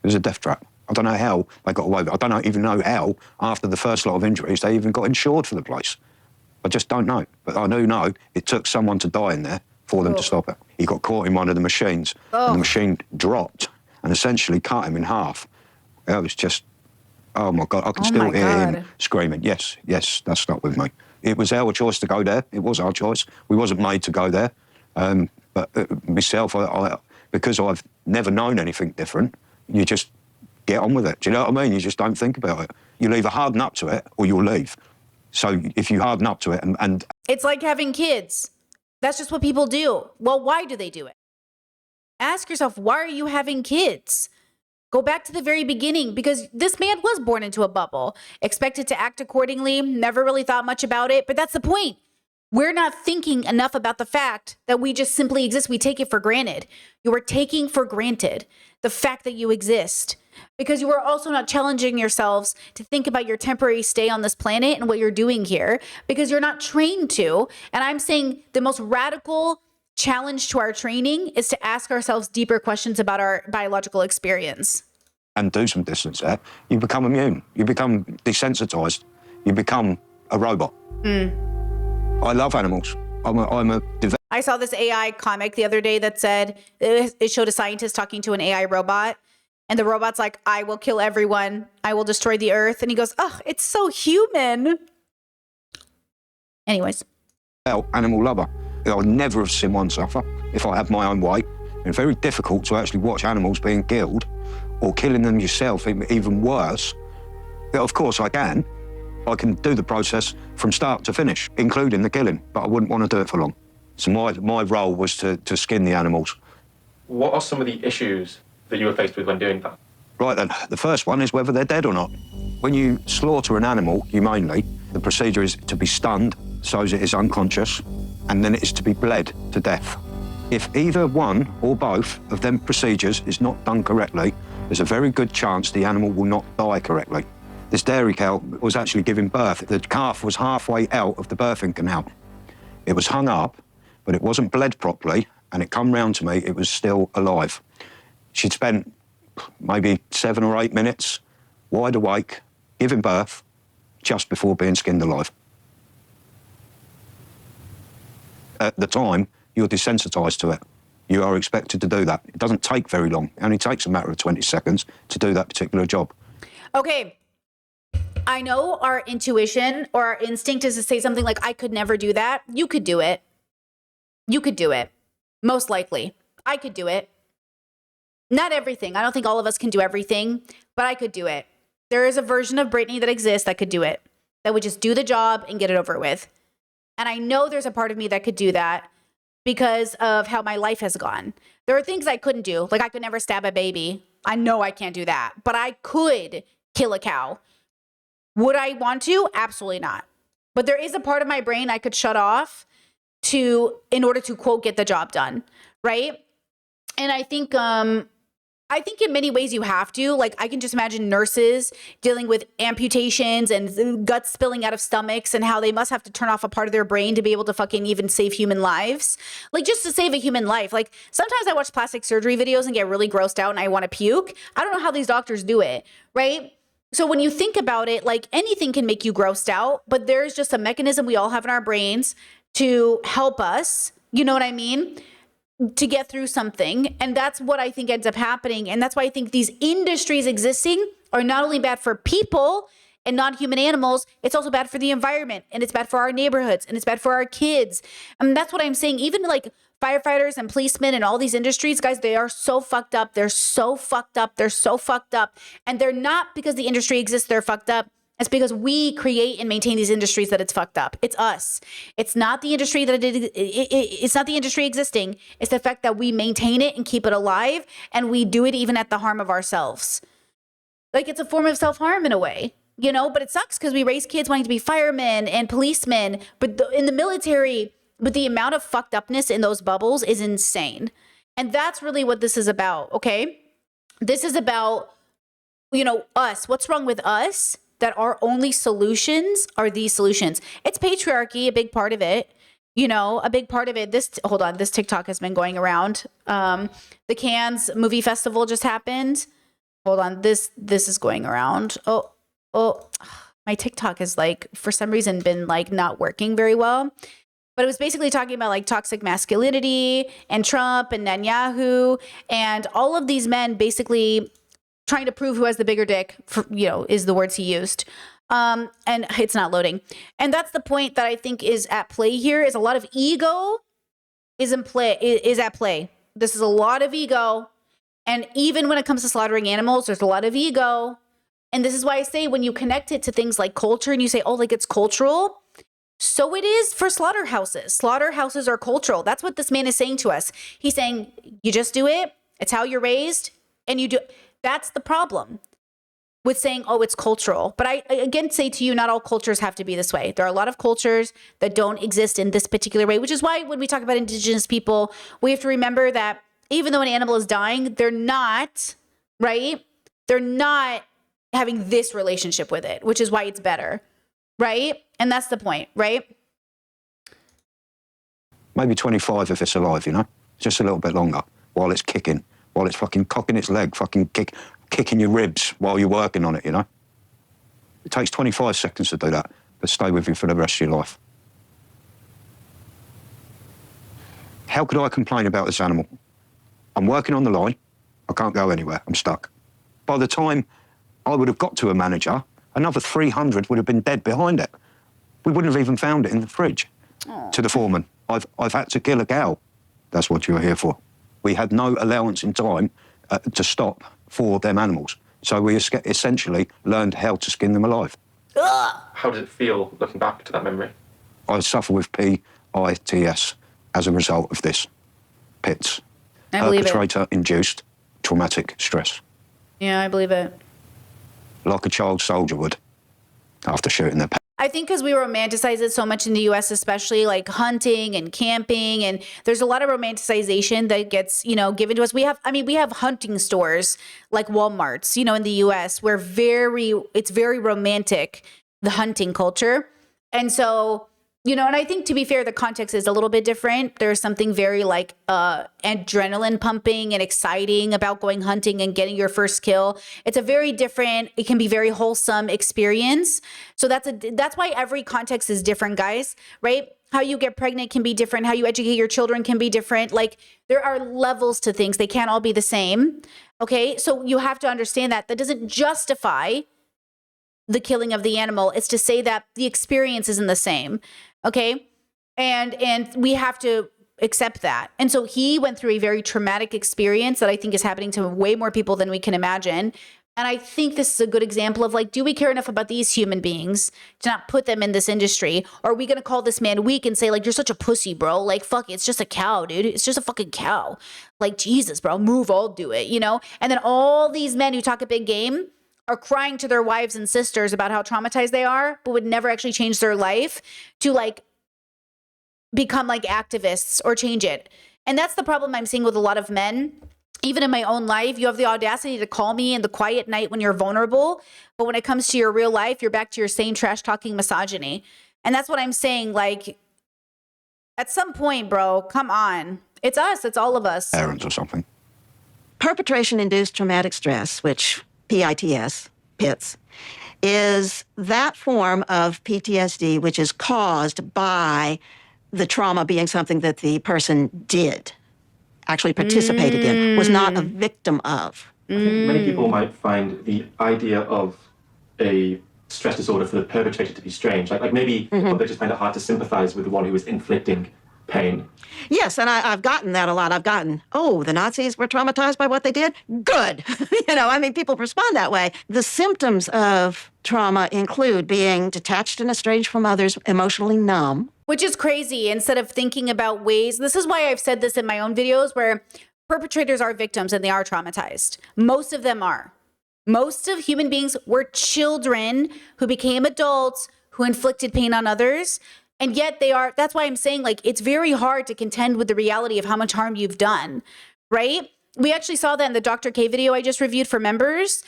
S13: It was a death trap. I don't know how they got away with it. I don't even know how, after the first lot of injuries, they even got insured for the place. I just don't know. But I do know it took someone to die in there for them to stop it. He got caught in one of the machines, and the machine dropped and essentially cut him in half. It was just, oh my God, I can still hear him screaming, yes, that's stuck with me. It was our choice to go there. It was our choice. We wasn't made to go there. But myself, I, because I've never known anything different, you just get on with it. Do you know what I mean? You just don't think about it. You'll either harden up to it or you'll leave. So if you harden up to it and
S2: it's like having kids. That's just what people do. Well, why do they do it? Ask yourself, why are you having kids? Go back to the very beginning, because this man was born into a bubble, expected to act accordingly, never really thought much about it. But that's the point. We're not thinking enough about the fact that we just simply exist. We take it for granted. You are taking for granted the fact that you exist, because you are also not challenging yourselves to think about your temporary stay on this planet and what you're doing here, because you're not trained to. And I'm saying the most radical challenge to our training is to ask ourselves deeper questions about our biological experience.
S13: And do some distance there, you become immune. You become desensitized. You become a robot. I love animals.
S2: I saw this AI comic the other day that said, it showed a scientist talking to an AI robot, and the robot's like, I will kill everyone. I will destroy the earth. And he goes, oh, it's so human. Anyways.
S13: Animal lover. I would never have seen one suffer if I had my own way. And very difficult to actually watch animals being killed or killing them yourself, even worse. But of course I can. I can do the process from start to finish, including the killing, but I wouldn't want to do it for long. So my role was to skin the animals.
S8: What are some of the issues that you were faced with when doing that?
S13: Right then, the first one is whether they're dead or not. When you slaughter an animal humanely, the procedure is to be stunned so it is unconscious, and then it is to be bled to death. If either one or both of them procedures is not done correctly, there's a very good chance the animal will not die correctly. This dairy cow was actually giving birth. The calf was halfway out of the birthing canal. It was hung up, but it wasn't bled properly, and it come round to me, it was still alive. She'd spent maybe 7 or 8 minutes, wide awake, giving birth, just before being skinned alive. At the time, you're desensitized to it. You are expected to do that. It doesn't take very long. It only takes a matter of 20 seconds to do that particular job.
S2: Okay. I know our intuition or our instinct is to say something like, I could never do that. You could do it. You could do it. Most likely. I could do it. Not everything. I don't think all of us can do everything, but I could do it. There is a version of Brittany that exists that could do it, that would just do the job and get it over with. And I know there's a part of me that could do that because of how my life has gone. There are things I couldn't do. Like I could never stab a baby. I know I can't do that, but I could kill a cow. Would I want to? Absolutely not. But there is a part of my brain I could shut off in order to, quote, get the job done, right? And I think in many ways you have to. Like I can just imagine nurses dealing with amputations and guts spilling out of stomachs and how they must have to turn off a part of their brain to be able to fucking even save human lives. Like just to save a human life. Like sometimes I watch plastic surgery videos and get really grossed out and I want to puke. I don't know how these doctors do it, right? So when you think about it, like anything can make you grossed out, but there's just a mechanism we all have in our brains to help us, you know what I mean? To get through something. And that's what I think ends up happening. And that's why I think these industries existing are not only bad for people and non-human animals, it's also bad for the environment and it's bad for our neighborhoods and it's bad for our kids. And that's what I'm saying. Even like firefighters and policemen and all these industries, guys, they are so fucked up. They're so fucked up. They're so fucked up. And they're not because the industry exists, they're fucked up. It's because we create and maintain these industries that it's fucked up. It's us. It's not the industry it's not the industry existing. It's the fact that we maintain it and keep it alive, and we do it even at the harm of ourselves. Like it's a form of self-harm in a way, you know, but it sucks because we raise kids wanting to be firemen and policemen, but in the military, but the amount of fucked upness in those bubbles is insane. And that's really what this is about, okay? This is about, you know, us. What's wrong with us? That our only solutions are these solutions. It's patriarchy, a big part of it. You know, a big part of it. This TikTok has been going around. The Cannes Movie Festival just happened. Hold on, this is going around. Oh, my TikTok is like, for some reason, been like not working very well. But it was basically talking about like toxic masculinity and Trump and Netanyahu and all of these men basically trying to prove who has the bigger dick, is the words he used. And it's not loading. And that's the point that I think is at play here, is a lot of ego is at play. This is a lot of ego. And even when it comes to slaughtering animals, there's a lot of ego. And this is why I say when you connect it to things like culture and you say, oh, like it's cultural, so it is for slaughterhouses. Slaughterhouses are cultural. That's what this man is saying to us. He's saying, you just do it. It's how you're raised. And you do. That's the problem with saying, oh, it's cultural. But I again say to you, not all cultures have to be this way. There are a lot of cultures that don't exist in this particular way, which is why when we talk about indigenous people, we have to remember that even though an animal is dying, they're not, right? They're not having this relationship with it, which is why it's better, right? And that's the point, right?
S13: Maybe 25 if it's alive, you know? Just a little bit longer while it's kicking. While it's fucking cocking its leg, fucking kicking your ribs while you're working on it, you know? It takes 25 seconds to do that, but stay with you for the rest of your life. How could I complain about this animal? I'm working on the line. I can't go anywhere. I'm stuck. By the time I would have got to a manager, another 300 would have been dead behind it. We wouldn't have even found it in the fridge.
S2: Aww.
S13: To the foreman, I've had to kill a cow. That's what you're here for. We had no allowance in time to stop for them animals. So we essentially learned how to skin them alive.
S8: How did it feel looking back to that memory?
S13: I suffer with PITS as a result of this. PITS.
S2: I believe it.
S13: Perpetrator-induced traumatic stress.
S2: Yeah, I believe it.
S13: Like a child soldier would after shooting their parents.
S2: I think because we romanticize it so much in the US, especially like hunting and camping, and there's a lot of romanticization that gets, given to us. We have hunting stores like Walmart's, in the US where it's very romantic, the hunting culture. And so, and I think to be fair, the context is a little bit different. There's something very like adrenaline pumping and exciting about going hunting and getting your first kill. It's a very different, it can be very wholesome experience. So that's why every context is different, guys, right? How you get pregnant can be different. How you educate your children can be different. Like there are levels to things. They can't all be the same. Okay. So you have to understand that doesn't justify the killing of the animal. It's to say that the experience isn't the same. Okay. And we have to accept that. And so he went through a very traumatic experience that I think is happening to way more people than we can imagine. And I think this is a good example of like, do we care enough about these human beings to not put them in this industry? Or are we going to call this man weak and say like, you're such a pussy, bro? Like, fuck, it's just a cow, dude. It's just a fucking cow. Like, Jesus, bro, move, I'll do it, you know? And then all these men who talk a big game are crying to their wives and sisters about how traumatized they are, but would never actually change their life to like become like activists or change it. And that's the problem I'm seeing with a lot of men. Even in my own life, you have the audacity to call me in the quiet night when you're vulnerable. But when it comes to your real life, you're back to your same trash talking misogyny. And that's what I'm saying. Like, at some point, bro, come on. It's us. It's all of us.
S13: Parents or something.
S14: Perpetration-induced traumatic stress, which PITS, PITS, is that form of PTSD which is caused by the trauma being something that the person did, actually participated in, was not a victim of.
S8: I think many people might find the idea of a stress disorder for the perpetrator to be strange. Like maybe they just find it hard to sympathize with the one who is inflicting pain.
S14: Yes, and I've gotten that a lot. I've gotten, oh, the Nazis were traumatized by what they did? Good. People respond that way. The symptoms of trauma include being detached and estranged from others, emotionally numb.
S2: Which is crazy. Instead of thinking about ways, this is why I've said this in my own videos, where perpetrators are victims and they are traumatized. Most of them are. Most of human beings were children who became adults who inflicted pain on others. And yet they are, that's why I'm saying like, it's very hard to contend with the reality of how much harm you've done, right? We actually saw that in the Dr. K video I just reviewed for members.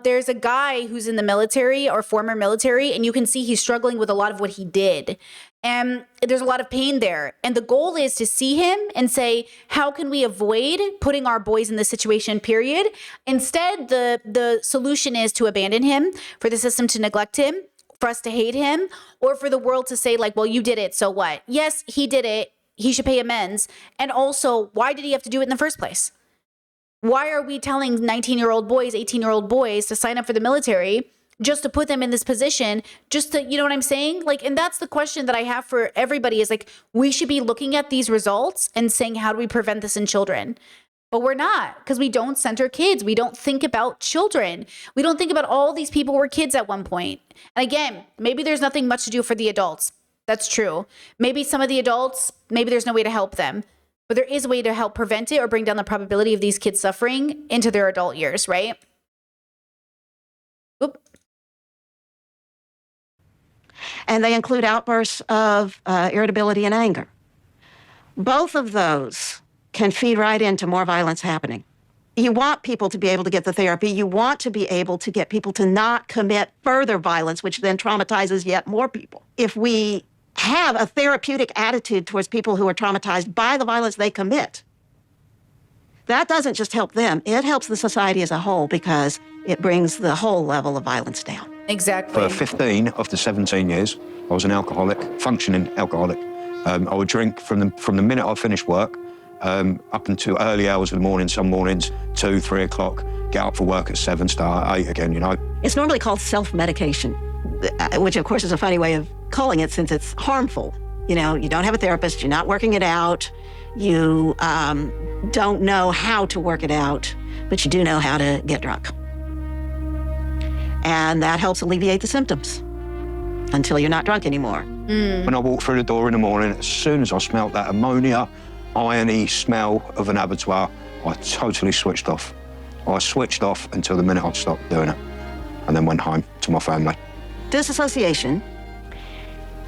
S2: There's a guy who's in the military or former military, and you can see he's struggling with a lot of what he did. And there's a lot of pain there. And the goal is to see him and say, how can we avoid putting our boys in this situation, period? Instead, the solution is to abandon him, for the system to neglect him, for us to hate him, or for the world to say like, well, you did it, so what? Yes, he did it. He should pay amends. And also, why did he have to do it in the first place? Why are we telling 19-year-old boys, 18-year-old boys to sign up for the military just to put them in this position, just to, you know what I'm saying? Like, and that's the question that I have for everybody is like, we should be looking at these results and saying, how do we prevent this in children? But we're not, because we don't center kids. We don't think about children. We don't think about all these people who were kids at one point. And again, maybe there's nothing much to do for the adults. That's true. Maybe some of the adults, maybe there's no way to help them. But there is a way to help prevent it or bring down the probability of these kids suffering into their adult years, right? Oop.
S14: And they include outbursts of irritability and anger. Both of those can feed right into more violence happening. You want people to be able to get the therapy. You want to be able to get people to not commit further violence, which then traumatizes yet more people. If we have a therapeutic attitude towards people who are traumatized by the violence they commit, that doesn't just help them, it helps the society as a whole because it brings the whole level of violence down.
S2: Exactly.
S13: For 15 of the 17 years, I was an alcoholic, functioning alcoholic. I would drink from the minute I finished work up until early hours of the morning, some mornings, 2, 3 o'clock, get up for work at 7, start at 8 again, you know.
S14: It's normally called self-medication, which of course is a funny way of calling it since it's harmful. You know, you don't have a therapist, you're not working it out, you don't know how to work it out, but you do know how to get drunk. And that helps alleviate the symptoms until you're not drunk anymore.
S13: When I walked through the door in the morning, as soon as I smelt that ammonia, irony smell of an abattoir, I totally switched off. I switched off until the minute I stopped doing it, and then went home to my family.
S14: Disassociation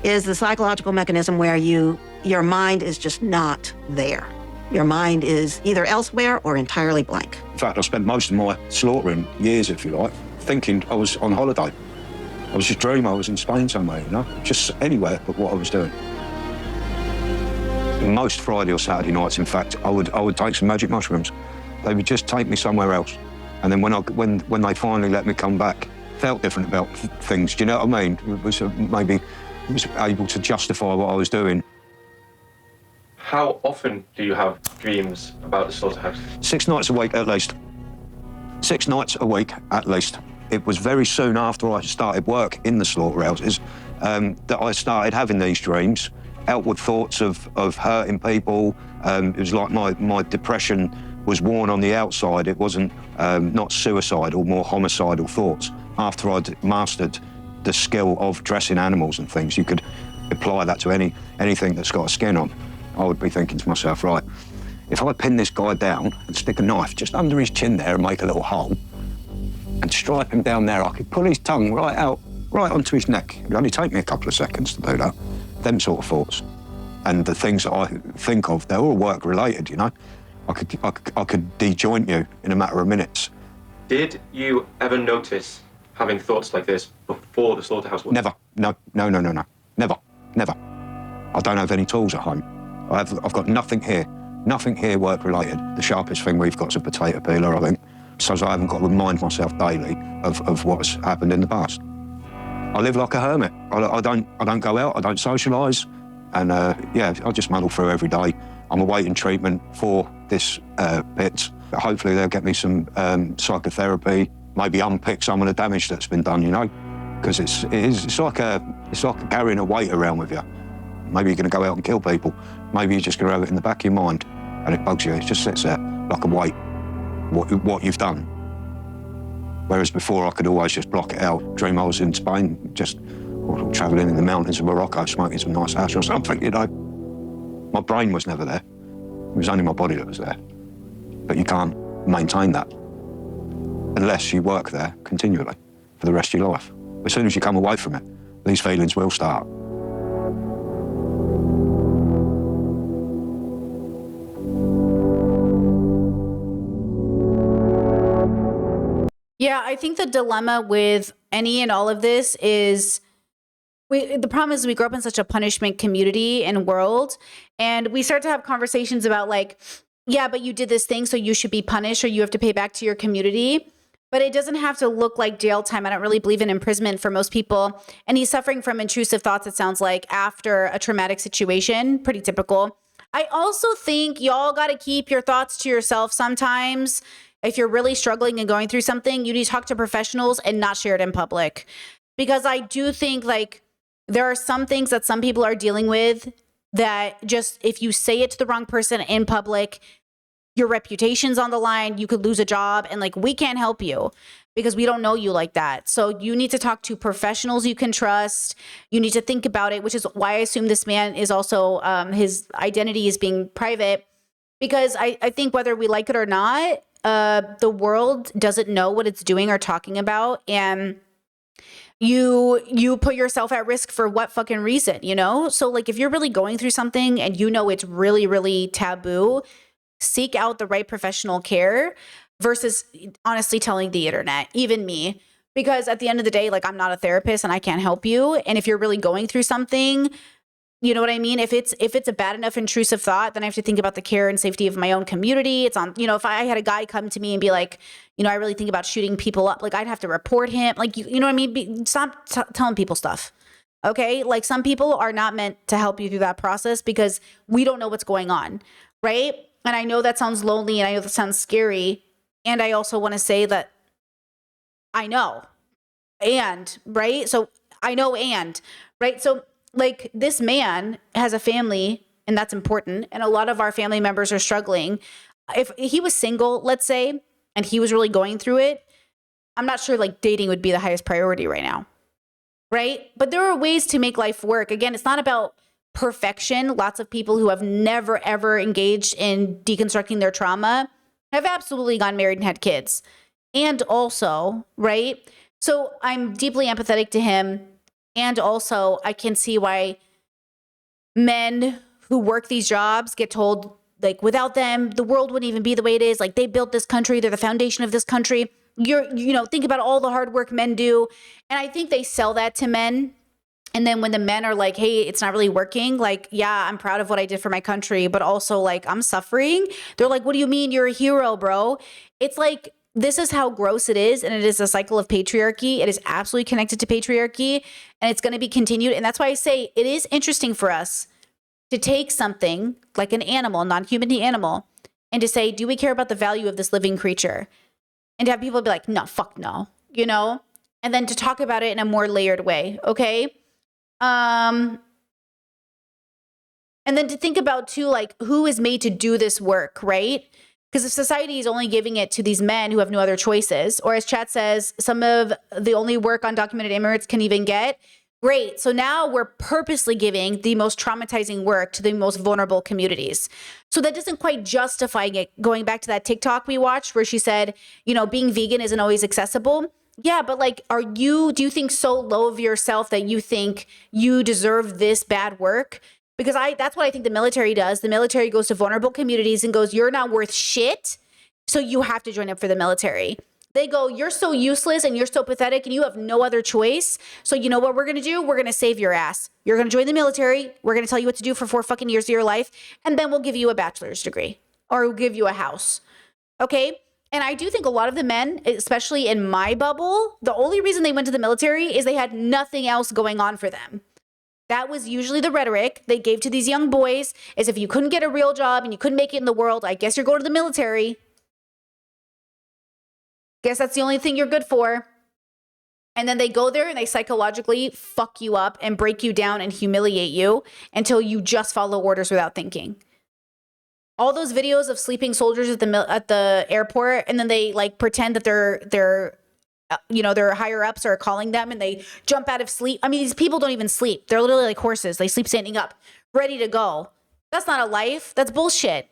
S14: is the psychological mechanism where your mind is just not there. Your mind is either elsewhere or entirely blank.
S13: In fact, I spent most of my slaughtering years, if you like, thinking I was on holiday. I was just dreaming I was in Spain somewhere, you know, just anywhere but what I was doing. Most Friday or Saturday nights, in fact, I would take some magic mushrooms. They would just take me somewhere else. And then when they finally let me come back, felt different about things. Do you know what I mean? It was maybe was able to justify what I was doing.
S8: How often do you have dreams about the slaughterhouse?
S13: 6 nights a week at least. 6 nights a week at least. It was very soon after I started work in the slaughterhouses that I started having these dreams. outward thoughts of hurting people. It was like my depression was worn on the outside. It wasn't not suicidal, more homicidal thoughts. After I'd mastered the skill of dressing animals and things, you could apply that to anything that's got a skin on. I would be thinking to myself, right, if I pin this guy down and stick a knife just under his chin there and make a little hole and stripe him down there, I could pull his tongue right out, right onto his neck. It would only take me a couple of seconds to do that. Them sort of thoughts. And the things that I think of, they're all work related, you know. I could dejoint you in a matter of minutes.
S8: Did you ever notice having thoughts like this before the slaughterhouse work?
S13: Never. No. Never. I don't have any tools at home. I've got nothing here. Nothing here work related. The sharpest thing we've got is a potato peeler, I think. So I haven't got to remind myself daily of what's happened in the past. I live like a hermit. I don't go out, I don't socialise. And I just muddle through every day. I'm awaiting treatment for this pit. Hopefully they'll get me some psychotherapy, maybe unpick some of the damage that's been done, you know? Because it's like carrying a weight around with you. Maybe you're going to go out and kill people. Maybe you're just going to have it in the back of your mind and it bugs you. It just sits there like a weight, what you've done. Whereas before I could always just block it out, dream I was in Spain, just travelling in the mountains of Morocco, smoking some nice hash or something, you know. My brain was never there. It was only my body that was there. But you can't maintain that unless you work there continually for the rest of your life. As soon as you come away from it, these feelings will start.
S2: Yeah, I think the dilemma with any and all of this is the problem is we grow up in such a punishment community and world, and we start to have conversations about like, yeah, but you did this thing, so you should be punished or you have to pay back to your community. But it doesn't have to look like jail time. I don't really believe in imprisonment for most people. And he's suffering from intrusive thoughts, it sounds like, after a traumatic situation. Pretty typical. I also think y'all got to keep your thoughts to yourself sometimes. If you're really struggling and going through something, you need to talk to professionals and not share it in public. Because I do think like there are some things that some people are dealing with that just if you say it to the wrong person in public, your reputation's on the line, you could lose a job, and like we can't help you because we don't know you like that. So you need to talk to professionals you can trust. You need to think about it, which is why I assume this man is also his identity is being private, because I think whether we like it or not, the world doesn't know what it's doing or talking about, and you put yourself at risk for what fucking reason, you know? So like if you're really going through something and you know it's really, really taboo, seek out the right professional care versus honestly telling the internet, even me, because at the end of the day, like I'm not a therapist and I can't help you. And if you're really going through something, you know what I mean? If it's a bad enough intrusive thought, then I have to think about the care and safety of my own community. It's on, you know, if I had a guy come to me and be like, you know, I really think about shooting people up, like I'd have to report him. Like, you know what I mean? Stop telling people stuff. Okay. Like some people are not meant to help you through that process because we don't know what's going on. Right. And I know that sounds lonely and I know that sounds scary. And I also want to say that I know. And right. So I know and right. So like this man has a family and that's important. And a lot of our family members are struggling. If he was single, let's say, and he was really going through it, I'm not sure like dating would be the highest priority right now. Right. But there are ways to make life work. Again, it's not about perfection. Lots of people who have never, ever engaged in deconstructing their trauma have absolutely gotten married and had kids. And also, right? So I'm deeply empathetic to him. And also I can see why men who work these jobs get told like without them, the world wouldn't even be the way it is. Like they built this country. They're the foundation of this country. Think about all the hard work men do. And I think they sell that to men. And then when the men are like, hey, it's not really working. Like, yeah, I'm proud of what I did for my country, but also like I'm suffering. They're like, what do you mean you're a hero, bro? It's like, this is how gross it is. And it is a cycle of patriarchy. It is absolutely connected to patriarchy and it's going to be continued. And that's why I say it is interesting for us to take something like an animal, non-human animal, and to say, do we care about the value of this living creature? And to have people be like, no, fuck no, you know? And then to talk about it in a more layered way. Okay. And then to think about too, like, who is made to do this work, right? Because if society is only giving it to these men who have no other choices, or as chat says, some of the only work undocumented immigrants can even get, great. So now we're purposely giving the most traumatizing work to the most vulnerable communities. So that doesn't quite justify it. Going back to that TikTok we watched where she said, you know, being vegan isn't always accessible. Yeah, but like, do you think so low of yourself that you think you deserve this bad work? Because that's what I think the military does. The military goes to vulnerable communities and goes, you're not worth shit, so you have to join up for the military. They go, you're so useless and you're so pathetic and you have no other choice. So you know what we're going to do? We're going to save your ass. You're going to join the military. We're going to tell you what to do for 4 fucking years of your life. And then we'll give you a bachelor's degree or we'll give you a house. Okay? And I do think a lot of the men, especially in my bubble, the only reason they went to the military is they had nothing else going on for them. That was usually the rhetoric they gave to these young boys, is if you couldn't get a real job and you couldn't make it in the world, I guess you're going to the military. Guess that's the only thing you're good for. And then they go there and they psychologically fuck you up and break you down and humiliate you until you just follow orders without thinking. All those videos of sleeping soldiers at the airport, and then they like pretend that they're their higher ups are calling them and they jump out of sleep. I mean, these people don't even sleep. They're literally like horses. They sleep standing up, ready to go. That's not a life. That's bullshit.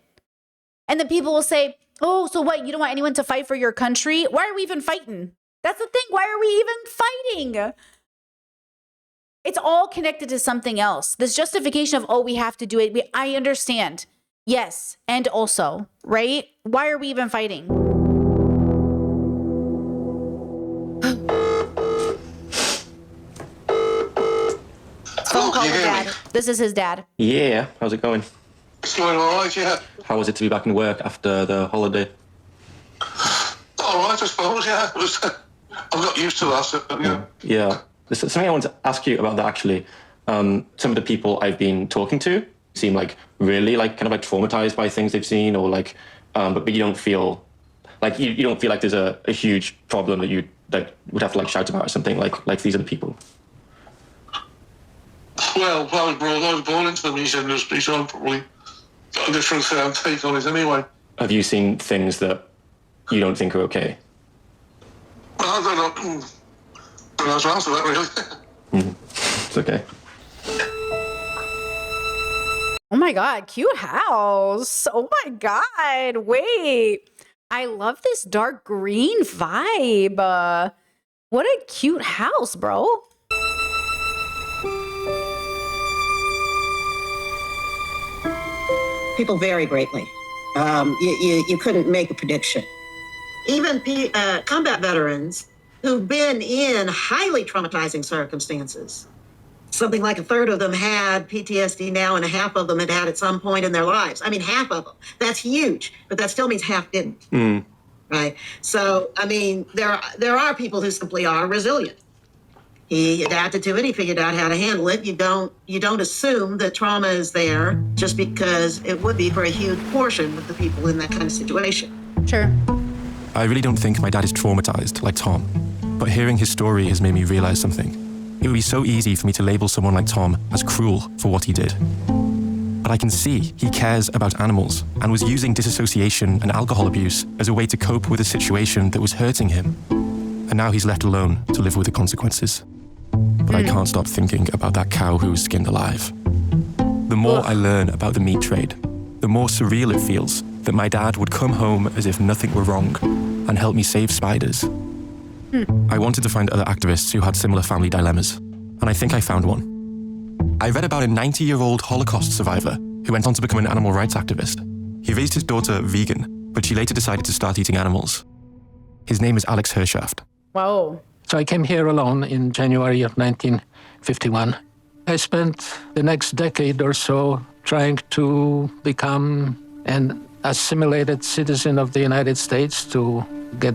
S2: And then people will say, oh, so what? You don't want anyone to fight for your country? Why are we even fighting? That's the thing. Why are we even fighting? It's all connected to something else. This justification of, oh, we have to do it. I understand. Yes. And also, right? Why are we even fighting? Phone call with Dad. This is his dad.
S3: Yeah, how's it going?
S5: It's going all right, yeah.
S3: How was it to be back in work after the holiday?
S5: All right, I suppose, yeah. I've got used to that, yeah.
S3: Yeah. There's something I want to ask you about that, actually. Some of the people I've been talking to seem like really like kind of like traumatized by things they've seen, or like, but you don't feel like you don't feel like there's a huge problem that you would have to like shout about or something. Like these are the people.
S5: Well, I was born into the music industry, so I'm probably got a different take on it anyway.
S3: Have you seen things that you don't think are okay?
S5: Well, I don't know how to answer that, really.
S3: It's okay.
S2: Oh my God, cute house. Oh my God, wait. I love this dark green vibe. What a cute house, bro.
S14: People vary greatly. You couldn't make a prediction. Even combat veterans who've been in highly traumatizing circumstances, something like 1/3 of them had PTSD now, and 1/2 of them had had at some point in their lives. I mean, 1/2 of them. That's huge, but that still means 1/2 didn't. Right? So, I mean, there are people who simply are resilient. He adapted to it. He figured out how to handle it. You don't assume that trauma is there just because it would be for a huge portion of the people in that kind of situation.
S2: Sure.
S1: I really don't think my dad is traumatized like Tom, but hearing his story has made me realize something. It would be so easy for me to label someone like Tom as cruel for what he did. But I can see he cares about animals and was using disassociation and alcohol abuse as a way to cope with a situation that was hurting him. And now he's left alone to live with the consequences. But I can't stop thinking about that cow who was skinned alive. The more I learn about the meat trade, the more surreal it feels that my dad would come home as if nothing were wrong and help me save spiders. I wanted to find other activists who had similar family dilemmas, and I think I found one. I read about a 90-year-old Holocaust survivor who went on to become an animal rights activist. He raised his daughter vegan, but she later decided to start eating animals. His name is Alex Hershaft.
S2: Whoa.
S15: So I came here alone in January of 1951. I spent the next decade or so trying to become an assimilated citizen of the United States, to get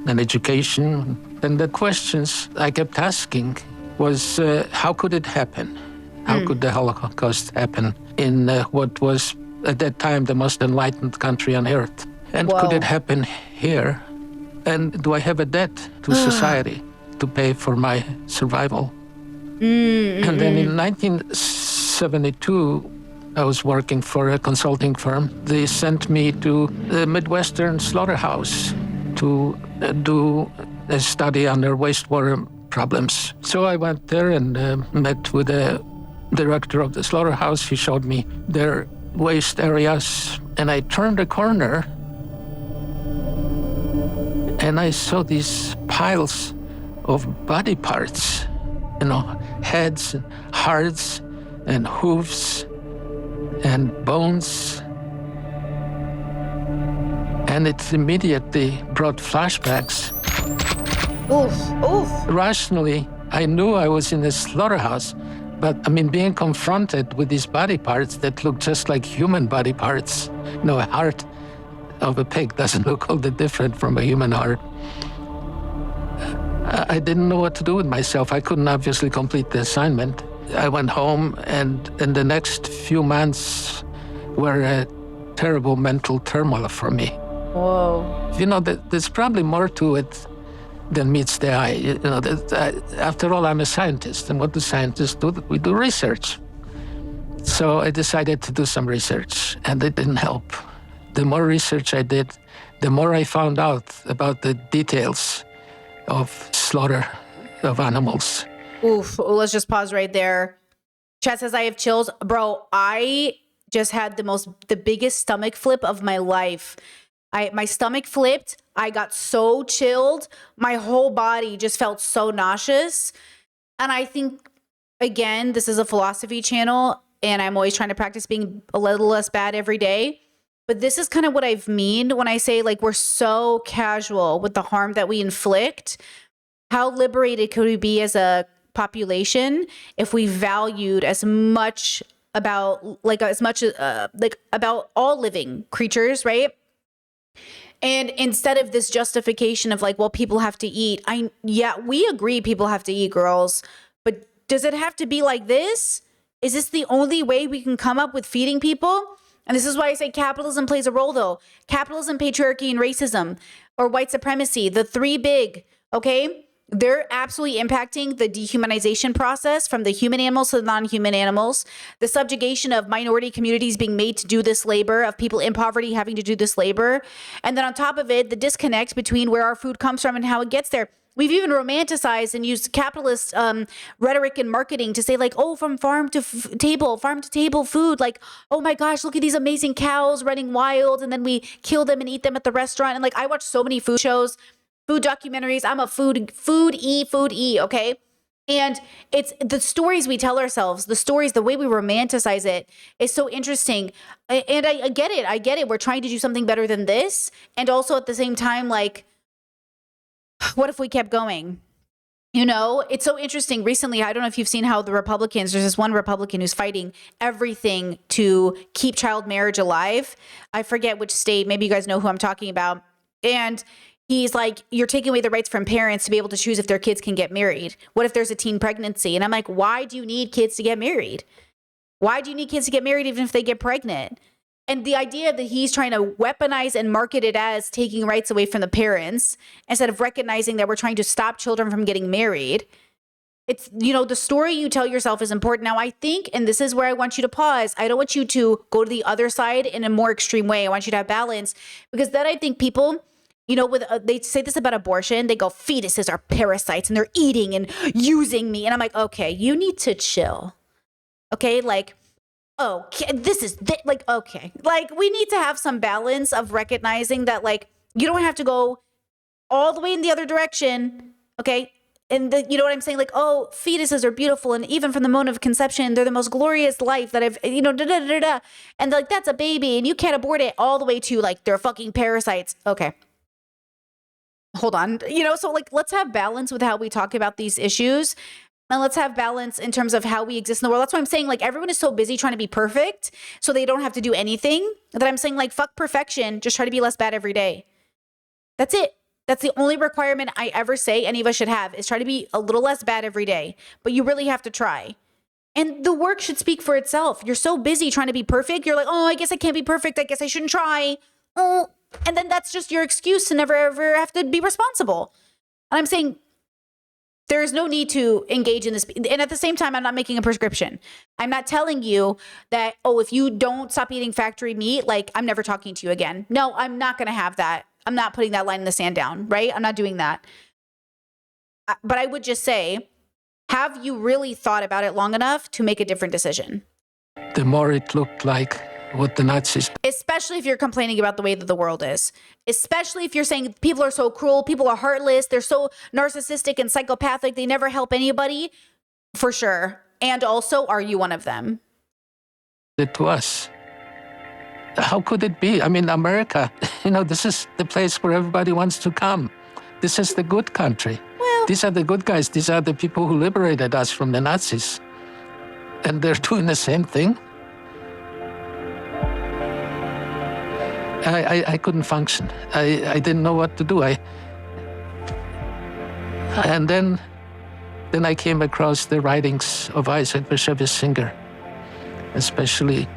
S15: an education. And the questions I kept asking was, how could it happen? How could the Holocaust happen in what was, at that time, the most enlightened country on earth? And could it happen here? And do I have a debt to society to pay for my survival? And then in 1972, I was working for a consulting firm. They sent me to the Midwestern Slaughterhouse to do a study on their wastewater problems. So I went there and met with the director of the slaughterhouse. He showed me their waste areas, and I turned a corner and I saw these piles of body parts, heads and hearts and hooves and bones. And it immediately brought flashbacks. Rationally, I knew I was in a slaughterhouse, but being confronted with these body parts that look just like human body parts, a heart of a pig doesn't look all that different from a human heart. I didn't know what to do with myself. I couldn't obviously complete the assignment. I went home, and in the next few months were a terrible mental turmoil for me.
S2: Whoa.
S15: There's probably more to it than meets the eye. After all, I'm a scientist, and what do scientists do? We do research. So I decided to do some research, and it didn't help. The more research I did, the more I found out about the details of slaughter of animals.
S2: Oof, let's just pause right there. Chat says I have chills. Bro, I just had the biggest stomach flip of my life. My stomach flipped. I got so chilled. My whole body just felt so nauseous. And I think, again, this is a philosophy channel, and I'm always trying to practice being a little less bad every day. But this is kind of what I mean when I say, like, we're so casual with the harm that we inflict. How liberated could we be as a population if we valued as much about, about all living creatures, right? And instead of this justification of like, well, people have to eat. We agree people have to eat, girls. But does it have to be like this? Is this the only way we can come up with feeding people? And this is why I say capitalism plays a role, though. Capitalism, patriarchy, and racism, or white supremacy, the three big, okay? They're absolutely impacting the dehumanization process from the human animals to the non-human animals, the subjugation of minority communities being made to do this labor, of people in poverty having to do this labor. And then on top of it, the disconnect between where our food comes from and how it gets there. We've even romanticized and used capitalist rhetoric and marketing to say like, oh, from farm to table food. Like, oh my gosh, look at these amazing cows running wild. And then we kill them and eat them at the restaurant. And like, I watch so many food shows, food documentaries. I'm a foodie, okay? And it's the stories we tell ourselves, the way we romanticize it is so interesting. And I get it. We're trying to do something better than this. And also at the same time, like, what if we kept going? It's so interesting. Recently, I don't know if you've seen how there's this one Republican who's fighting everything to keep child marriage alive. I forget which state. Maybe you guys know who I'm talking about. And he's like, you're taking away the rights from parents to be able to choose if their kids can get married. What if there's a teen pregnancy? And I'm like, why do you need kids to get married? Why do you need kids to get married even if they get pregnant? And the idea that he's trying to weaponize and market it as taking rights away from the parents instead of recognizing that we're trying to stop children from getting married. It's, the story you tell yourself is important. Now, I think, and this is where I want you to pause, I don't want you to go to the other side in a more extreme way. I want you to have balance, because then I think people, they say this about abortion. They go, fetuses are parasites and they're eating and using me. And I'm like, okay, you need to chill. Okay, like, okay, okay. Like, we need to have some balance of recognizing that, like, you don't have to go all the way in the other direction, okay? And you know what I'm saying? Like, oh, fetuses are beautiful, and even from the moment of conception, they're the most glorious life that I've, and like, that's a baby, and you can't abort it, all the way to, like, they're fucking parasites. Okay. Hold on. So, like, let's have balance with how we talk about these issues. And let's have balance in terms of how we exist in the world. That's why I'm saying, like, everyone is so busy trying to be perfect so they don't have to do anything, that I'm saying, like, fuck perfection. Just try to be less bad every day. That's it. That's the only requirement I ever say any of us should have, is try to be a little less bad every day. But you really have to try. And the work should speak for itself. You're so busy trying to be perfect. You're like, oh, I guess I can't be perfect. I guess I shouldn't try. Oh, and then that's just your excuse to never, ever have to be responsible. And I'm saying, There's no need to engage in this. And at the same time, I'm not making a prescription. I'm not telling you that, oh, if you don't stop eating factory meat, like I'm never talking to you again. No, I'm not going to have that. I'm not putting that line in the sand down, right? I'm not doing that. But I would just say, have you really thought about it long enough to make a different decision?
S15: The more it looked like what the Nazis.
S2: Especially if you're complaining about the way that the world is. Especially if you're saying people are so cruel, people are heartless, they're so narcissistic and psychopathic, they never help anybody. For sure. And also, are you one of them?
S15: To us. How could it be? I mean, America, this is the place where everybody wants to come. This is the good country. Well, these are the good guys. These are the people who liberated us from the Nazis. And they're doing the same thing. I couldn't function. I didn't know what to do. And then I came across the writings of Isaac Bashevis Singer, especially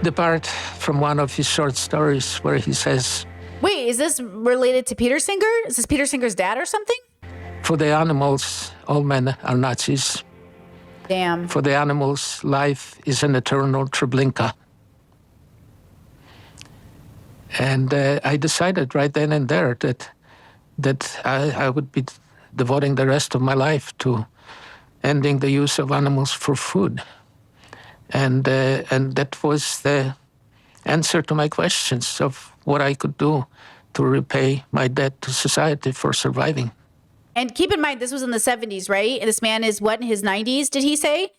S15: the part from one of his short stories where he says,
S2: wait, is this related to Peter Singer? Is this Peter Singer's dad or something?
S15: For the animals, all men are Nazis.
S2: Damn.
S15: For the animals, life is an eternal Treblinka. And I decided right then and there that I would be devoting the rest of my life to ending the use of animals for food. And that was the answer to my questions of what I could do to repay my debt to society for surviving.
S2: And keep in mind, this was in the 70s, right? And this man is what, in his 90s, did he say?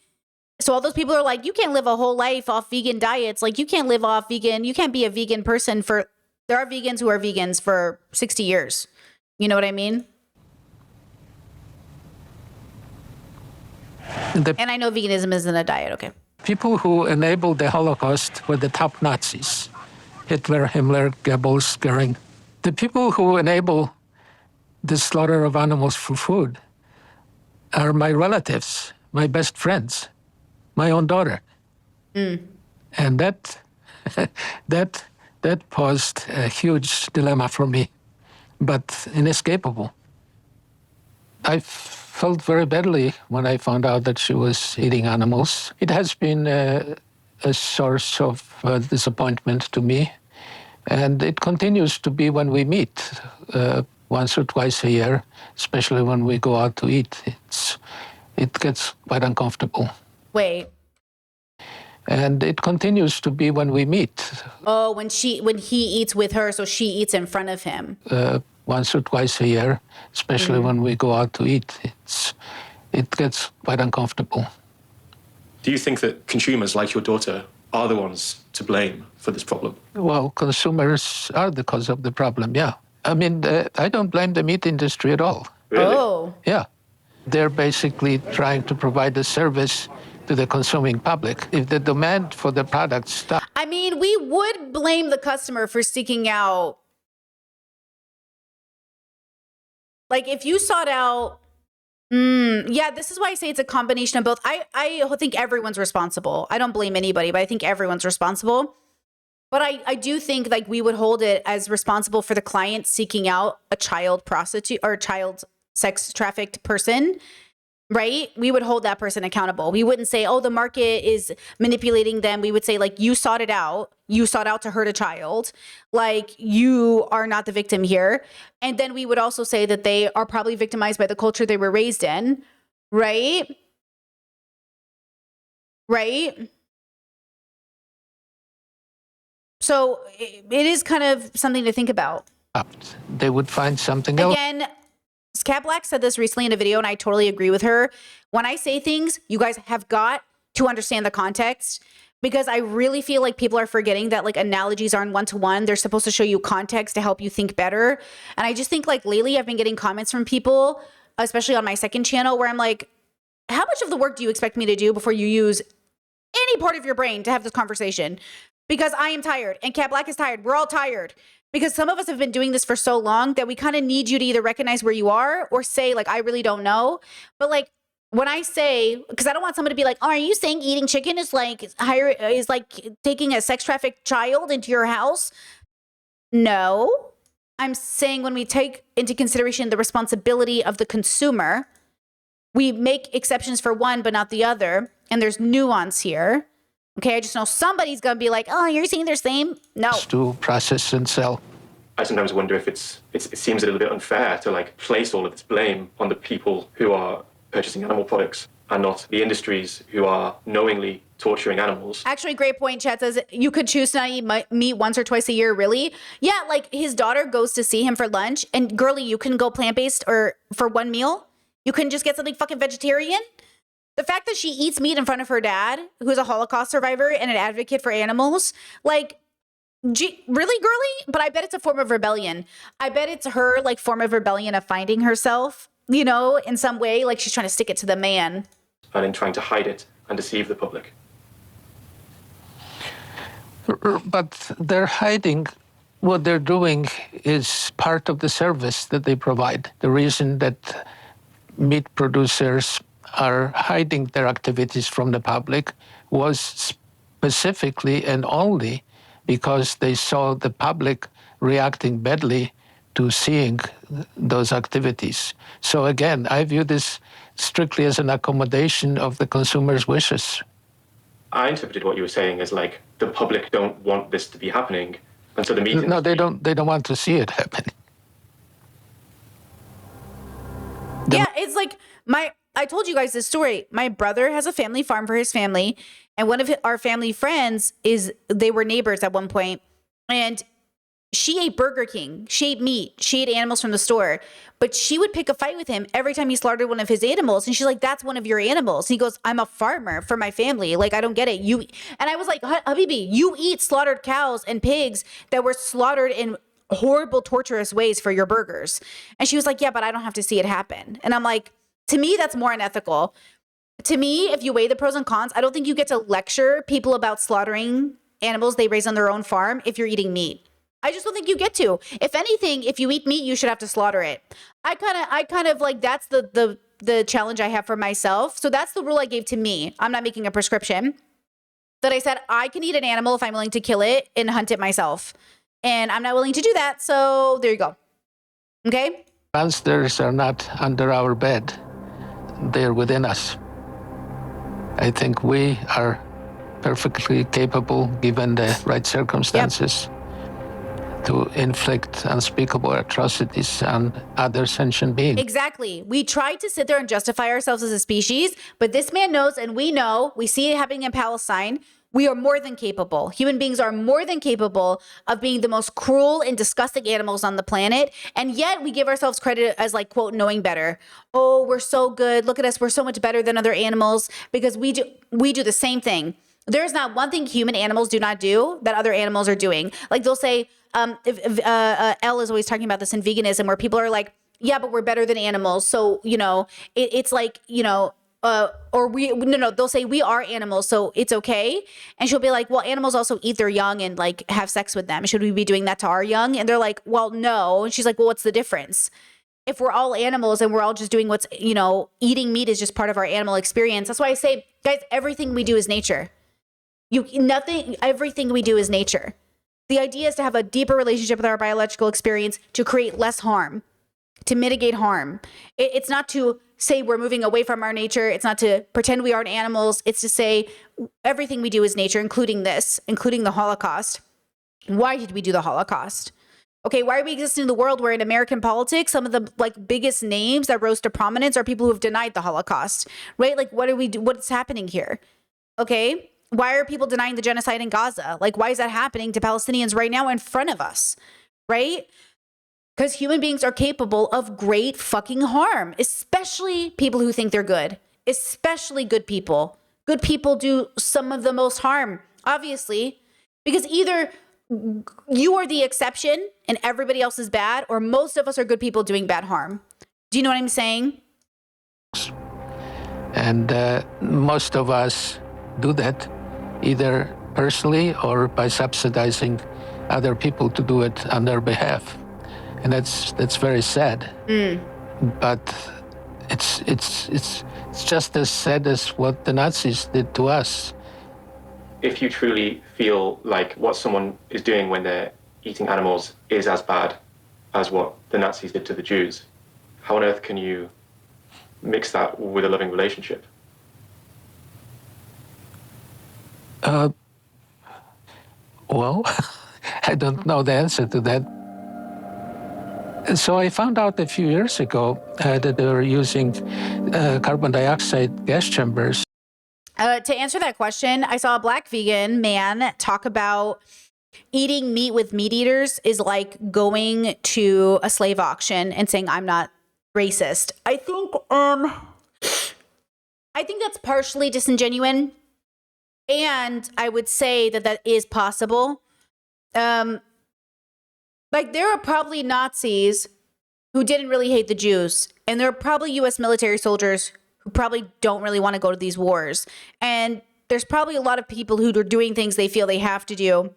S2: So all those people are like, you can't live a whole life off vegan diets. Like, you can't live off vegan. You can't be a vegan person there are vegans who are vegans for 60 years. You know what I mean? And I know veganism isn't a diet, okay.
S15: People who enabled the Holocaust were the top Nazis. Hitler, Himmler, Goebbels, Goering. The people who enable the slaughter of animals for food are my relatives, my best friends, my own daughter. And that posed a huge dilemma for me, but inescapable. I felt very badly when I found out that she was eating animals. It has been a source of disappointment to me, and it continues to be when we meet once or twice a year, especially when we go out to eat. It gets quite uncomfortable.
S2: Wait.
S15: And it continues to be when we meet.
S2: Oh, when he eats with her, so she eats in front of him.
S15: Once or twice a year, especially when we go out to eat. It gets quite uncomfortable.
S3: Do you think that consumers like your daughter are the ones to blame for this problem?
S15: Well, consumers are the cause of the problem, yeah. I mean, I don't blame the meat industry at all.
S3: Really?
S2: Oh.
S15: Yeah. They're basically trying to provide a service to the consuming public. If the demand for the product stops.
S2: I mean, we would blame the customer for seeking out. Like, if you sought out. Yeah, this is why I say it's a combination of both. I think everyone's responsible. I don't blame anybody, but I think everyone's responsible. But I do think like we would hold it as responsible for the client seeking out a child prostitute or a child sex trafficked person, right? We would hold that person accountable. We wouldn't say, oh, the market is manipulating them. We would say, like, you sought it out. You sought out to hurt a child. Like, you are not the victim here. And then we would also say that they are probably victimized by the culture they were raised in, right? Right? So it is kind of something to think about.
S15: They would find something else.
S2: Again, Cat Black said this recently in a video, and I totally agree with her. When I say things, you guys have got to understand the context, because I really feel like people are forgetting that like analogies aren't one-to-one. They're supposed to show you context to help you think better. And I just think like lately I've been getting comments from people, especially on my second channel, where I'm like, how much of the work do you expect me to do before you use any part of your brain to have this conversation? Because I am tired and Cat Black is tired. We're all tired. Because some of us have been doing this for so long that we kind of need you to either recognize where you are or say, like, I really don't know. But like, when I say, because I don't want someone to be like, oh, are you saying eating chicken is like taking a sex trafficked child into your house? No. I'm saying when we take into consideration the responsibility of the consumer, we make exceptions for one, but not the other. And there's nuance here. Okay, I just know somebody's going to be like, oh, you're saying they're same? No.
S15: To process and sell.
S8: I sometimes wonder if it seems a little bit unfair to like place all of this blame on the people who are purchasing animal products and not the industries who are knowingly torturing animals.
S2: Actually, great point. Chad says you could choose to not eat meat once or twice a year. Really? Yeah, like his daughter goes to see him for lunch, and girly, you can go plant-based or for one meal. You couldn't just get something fucking vegetarian. The fact that she eats meat in front of her dad, who's a Holocaust survivor and an advocate for animals, like, really, girly? But I bet it's a form of rebellion. I bet it's her, like, form of rebellion of finding herself, you know, in some way, like she's trying to stick it to the man.
S8: And in trying to hide it and deceive the public.
S15: But they're hiding. What they're doing is part of the service that they provide. The reason that meat producers are hiding their activities from the public was specifically and only because they saw the public reacting badly to seeing those activities. So again, I view this strictly as an accommodation of the consumer's wishes.
S8: I interpreted what you were saying as like the public don't want this to be happening, and so the meat industry...
S15: No, they don't. They don't want to see it happen.
S2: Yeah, it's like I told you guys this story. My brother has a family farm for his family, and one of our family friends they were neighbors at one point, and she ate Burger King. She ate meat. She ate animals from the store, but she would pick a fight with him every time he slaughtered one of his animals. And she's like, that's one of your animals. And he goes, I'm a farmer for my family. Like, I don't get it. And I was like, Habibi, you eat slaughtered cows and pigs that were slaughtered in horrible, torturous ways for your burgers. And she was like, yeah, but I don't have to see it happen. And I'm like, to me, that's more unethical. To me, if you weigh the pros and cons, I don't think you get to lecture people about slaughtering animals they raise on their own farm if you're eating meat. I just don't think you get to. If anything, if you eat meat, you should have to slaughter it. I kind of like, that's the challenge I have for myself. So that's the rule I gave to me. I'm not making a prescription. That I said, I can eat an animal if I'm willing to kill it and hunt it myself. And I'm not willing to do that. So there you go. Okay?
S15: Monsters are not under our bed. They're within us. I think we are perfectly capable, given the right circumstances, to inflict unspeakable atrocities on other sentient beings.
S2: Exactly. We try to sit there and justify ourselves as a species, but this man knows, and we know, we see it happening in Palestine. We are more than capable. Human beings are more than capable of being the most cruel and disgusting animals on the planet. And yet we give ourselves credit as like, quote, knowing better. Oh, we're so good. Look at us. We're so much better than other animals because we do the same thing. There's not one thing human animals do not do that other animals are doing. Like they'll say, Elle is always talking about this in veganism where people are like, yeah, but we're better than animals. So, you know, it's like, you know, they'll say we are animals, so it's okay. And she'll be like, well, animals also eat their young and like have sex with them. Should we be doing that to our young? And they're like, well, no. And she's like, well, what's the difference? If we're all animals and we're all just doing what's, you know, eating meat is just part of our animal experience. That's why I say, guys, everything we do is nature. Everything we do is nature. The idea is to have a deeper relationship with our biological experience to create less harm, to mitigate harm. It's not to say we're moving away from our nature. It's not to pretend we aren't animals. It's to say everything we do is nature, including this, including the Holocaust. Why did we do the Holocaust? Okay, why are we existing in the world where in American politics, some of the like biggest names that rose to prominence are people who have denied the Holocaust, right? Like what's happening here? Okay, why are people denying the genocide in Gaza? Like why is that happening to Palestinians right now in front of us, right? Because human beings are capable of great fucking harm, especially people who think they're good, especially good people. Good people do some of the most harm, obviously, because either you are the exception and everybody else is bad, or most of us are good people doing bad harm. Do you know what I'm saying?
S15: And most of us do that either personally or by subsidizing other people to do it on their behalf. And that's very sad. But it's just as sad as what the Nazis did to us.
S8: If you truly feel like what someone is doing when they're eating animals is as bad as what the Nazis did to the Jews, how on earth can you mix that with a loving relationship?
S15: Well, I don't know the answer to that. So I found out a few years ago that they were using carbon dioxide gas chambers.
S2: To answer that question, I saw a black vegan man talk about eating meat with meat eaters is like going to a slave auction and saying, I'm not racist. I think that's partially disingenuous. And I would say that that is possible. Like, there are probably Nazis who didn't really hate the Jews. And there are probably U.S. military soldiers who probably don't really want to go to these wars. And there's probably a lot of people who are doing things they feel they have to do.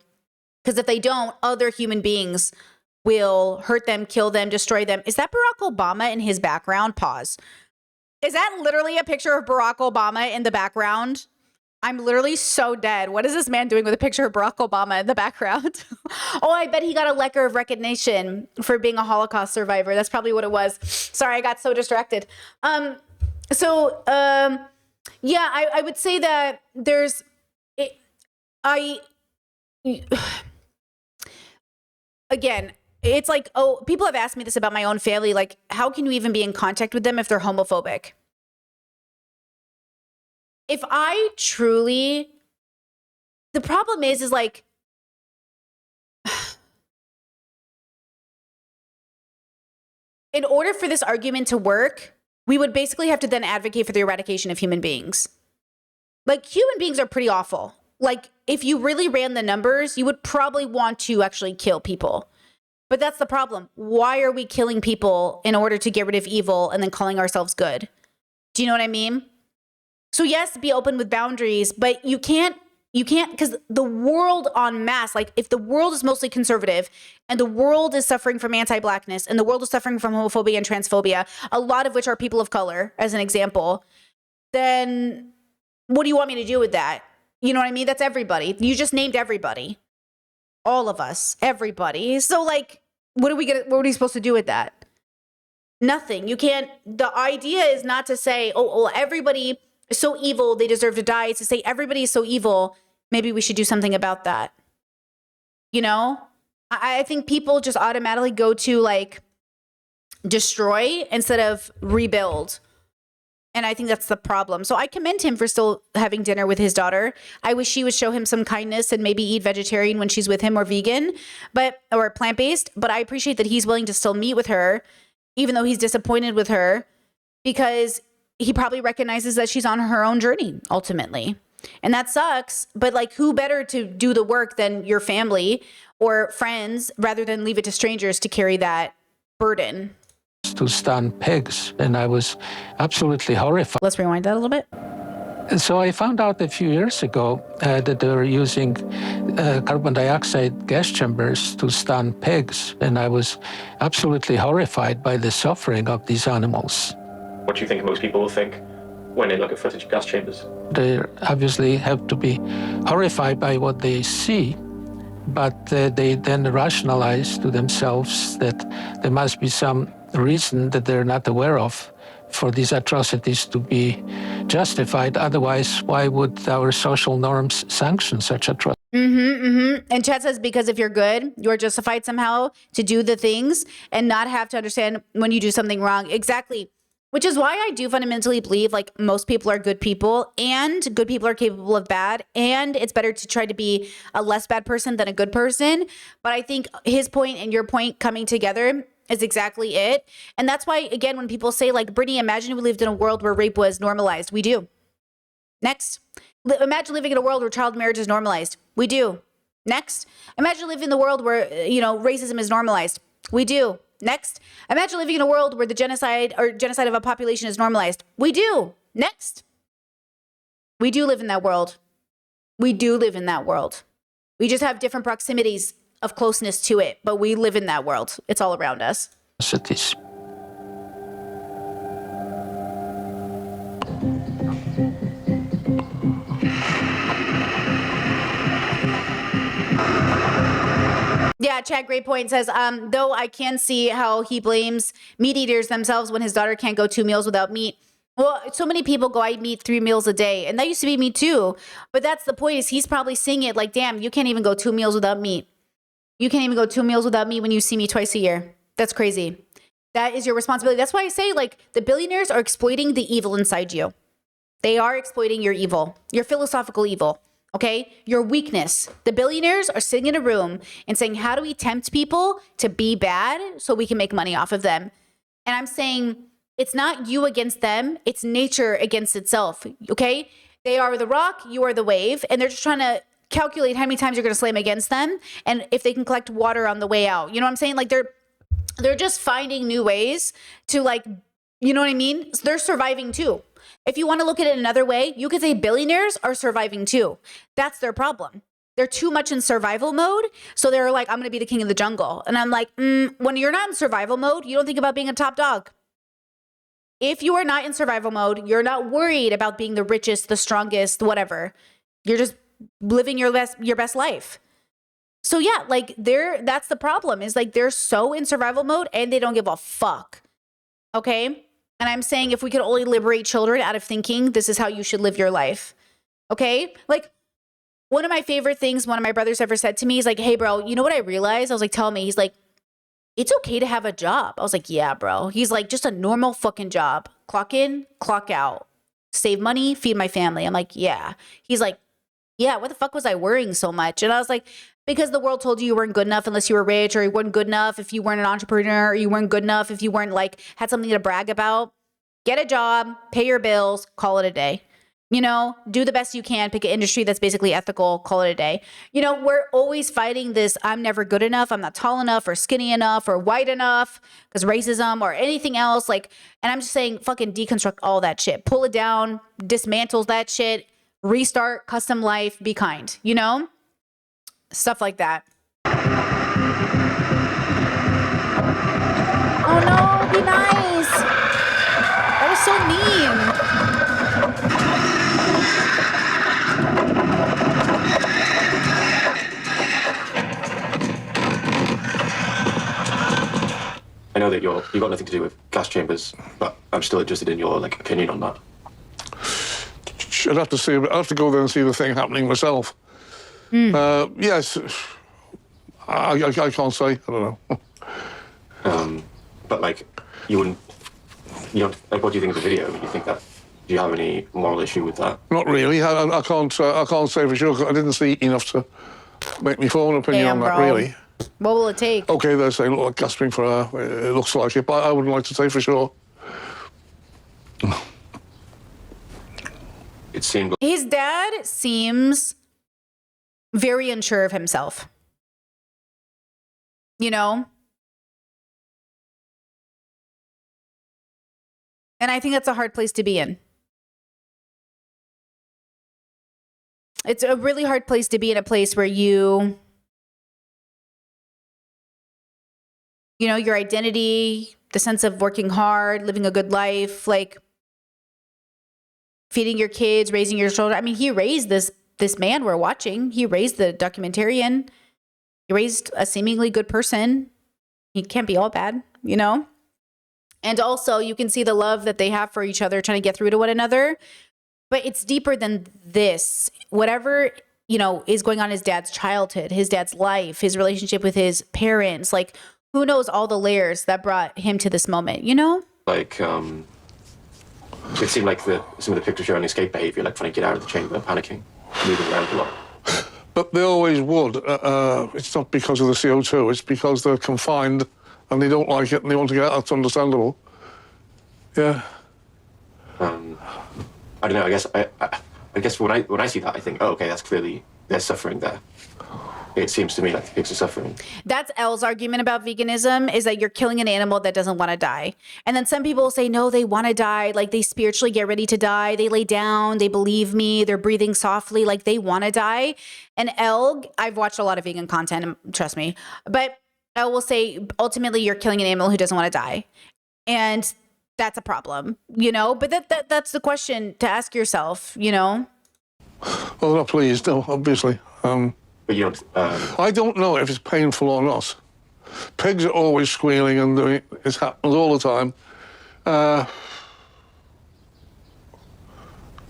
S2: Because if they don't, other human beings will hurt them, kill them, destroy them. Is that Barack Obama in his background? Pause. Is that literally a picture of Barack Obama in the background? I'm literally so dead. What is this man doing with a picture of Barack Obama in the background? Oh, I bet he got a letter of recognition for being a Holocaust survivor. That's probably what it was. Sorry, I got so distracted. Yeah, I would say that there's, again, it's like, oh, people have asked me this about my own family. Like, how can you even be in contact with them if they're homophobic? If I truly, the problem is like, in order for this argument to work, we would basically have to then advocate for the eradication of human beings. Like, human beings are pretty awful. Like, if you really ran the numbers, you would probably want to actually kill people. But that's the problem. Why are we killing people in order to get rid of evil and then calling ourselves good? Do you know what I mean? So yes, be open with boundaries, but you can't, because the world en masse, like if the world is mostly conservative and the world is suffering from anti-blackness and the world is suffering from homophobia and transphobia, a lot of which are people of color, as an example, then what do you want me to do with that? You know what I mean? That's everybody. You just named everybody. All of us, everybody. So like, what are we supposed to do with that? Nothing. You can't, the idea is not to say, oh, well, everybody is so evil, they deserve to die. It's to say everybody is so evil, maybe we should do something about that. You know? I think people just automatically go to like destroy instead of rebuild. And I think that's the problem. So I commend him for still having dinner with his daughter. I wish she would show him some kindness and maybe eat vegetarian when she's with him, or vegan, or plant-based. But I appreciate that he's willing to still meet with her, even though he's disappointed with her, because he probably recognizes that she's on her own journey ultimately. And that sucks. But like, who better to do the work than your family or friends, rather than leave it to strangers to carry that burden?
S15: To stun pigs, and I was absolutely horrified.
S2: Let's rewind that a little bit.
S15: So I found out a few years ago that they were using carbon dioxide gas chambers to stun pigs, and I was absolutely horrified by the suffering of these animals.
S8: What do you think most people will think when they look at footage of gas chambers?
S15: They obviously have to be horrified by what they see, but they then rationalize to themselves that there must be some reason that they're not aware of for these atrocities to be justified. Otherwise, why would our social norms sanction such atrocities?
S2: And Chad says, because if you're good, you're justified somehow to do the things and not have to understand when you do something wrong. Exactly. Which is why I do fundamentally believe like most people are good people, and good people are capable of bad. And it's better to try to be a less bad person than a good person. But I think his point and your point coming together is exactly it. And that's why, again, when people say like, Brittany, imagine we lived in a world where rape was normalized. We do. Next. Imagine living in a world where child marriage is normalized. We do. Next. Imagine living in a world where, racism is normalized. We do. Next. Imagine living in a world where the genocide of a population is normalized. We do. Next. We do live in that world. We do live in that world. We just have different proximities of closeness to it, but we live in that world. It's all around us.
S15: Cities.
S2: Yeah, Chad, great point. Says, though I can see how he blames meat eaters themselves when his daughter can't go 2 meals without meat. Well, so many people go, I eat 3 meals a day. And that used to be me too. But that's the point, is he's probably seeing it like, damn, you can't even go 2 meals without meat. You can't even go 2 meals without meat when you see me twice a year. That's crazy. That is your responsibility. That's why I say, like, the billionaires are exploiting the evil inside you. They are exploiting your evil, your philosophical evil, okay? Your weakness. The billionaires are sitting in a room and saying, how do we tempt people to be bad so we can make money off of them? And I'm saying, it's not you against them. It's nature against itself, okay? They are the rock, you are the wave, and they're just trying to calculate how many times you're going to slam against them and if they can collect water on the way out. You know what I'm saying? Like, they're just finding new ways to, like, you know what I mean? They're surviving too. If you want to look at it another way, you could say billionaires are surviving too. That's their problem. They're too much in survival mode. So they're like, I'm going to be the king of the jungle. And I'm like, when you're not in survival mode, you don't think about being a top dog. If you are not in survival mode, you're not worried about being the richest, the strongest, whatever. You're just living your best life. So yeah, like that's the problem, is like they're so in survival mode and they don't give a fuck. Okay? And I'm saying, if we could only liberate children out of thinking this is how you should live your life. Okay? Like, one of my favorite things one of my brothers ever said to me is like, hey bro, you know what I realized? I was like, tell me. He's like, it's okay to have a job. I was like, yeah, bro. He's like, just a normal fucking job. Clock in, clock out. Save money, feed my family. I'm like, yeah. He's like, yeah, what the fuck was I worrying so much? And I was like, because the world told you weren't good enough unless you were rich, or you weren't good enough if you weren't an entrepreneur, or you weren't good enough if you weren't like, had something to brag about. Get a job, pay your bills, call it a day. You know, do the best you can, pick an industry that's basically ethical, call it a day. You know, we're always fighting this, I'm never good enough, I'm not tall enough or skinny enough or white enough, because racism or anything else. Like, and I'm just saying, fucking deconstruct all that shit. Pull it down, dismantles that shit, restart, custom life, be kind, you know? Stuff like that. Oh no, be nice. That was so mean.
S3: I know that you've got nothing to do with gas chambers, but I'm still interested in your like opinion on that.
S5: I'd have to go there and see the thing happening myself. Yes, I can't say. I don't
S3: know. But like, you don't like. What do you think of the video? You think that? Do you have any moral issue with that?
S5: Not really. I can't say for sure. I didn't see enough to make me form an opinion on that.
S2: Bro.
S5: Really.
S2: What will it take?
S5: Okay, they're saying, look, gasping for air. It looks like it, but I wouldn't like to say for sure.
S3: It seemed.
S2: His dad seems very unsure of himself. You know? And I think that's a hard place to be in. It's a really hard place to be in, a place where you know, your identity, the sense of working hard, living a good life, like feeding your kids, raising your children. I mean, he raised this man we're watching. He raised the documentarian. He raised a seemingly good person. He can't be all bad, you know? And also, you can see the love that they have for each other, trying to get through to one another. But it's deeper than this. Whatever, you know, is going on in his dad's childhood, his dad's life, his relationship with his parents, like, who knows all the layers that brought him to this moment, you know?
S3: Like, it seemed like some of the pictures showing escape behavior, like trying to get out of the chamber, panicking, moving around a lot.
S5: But they always would. It's not because of the CO2, it's because they're confined and they don't like it and they want to get out. That's understandable. Yeah.
S3: I don't know, I guess when I see that, I think, oh, okay, that's clearly, there's suffering there. It seems to me like the pigs are suffering.
S2: That's Elle's argument about veganism, is that you're killing an animal that doesn't want to die. And then some people say, no, they want to die. Like, they spiritually get ready to die. They lay down. They believe me. They're breathing softly. Like, they want to die. And Elle, I've watched a lot of vegan content, trust me. But Elle will say, ultimately, you're killing an animal who doesn't want to die. And that's a problem, you know? But that's the question to ask yourself, you know?
S5: Well, not pleased, no, obviously.
S3: But you don't,
S5: I don't know if it's painful or not. Pigs are always squealing and it happens all the time.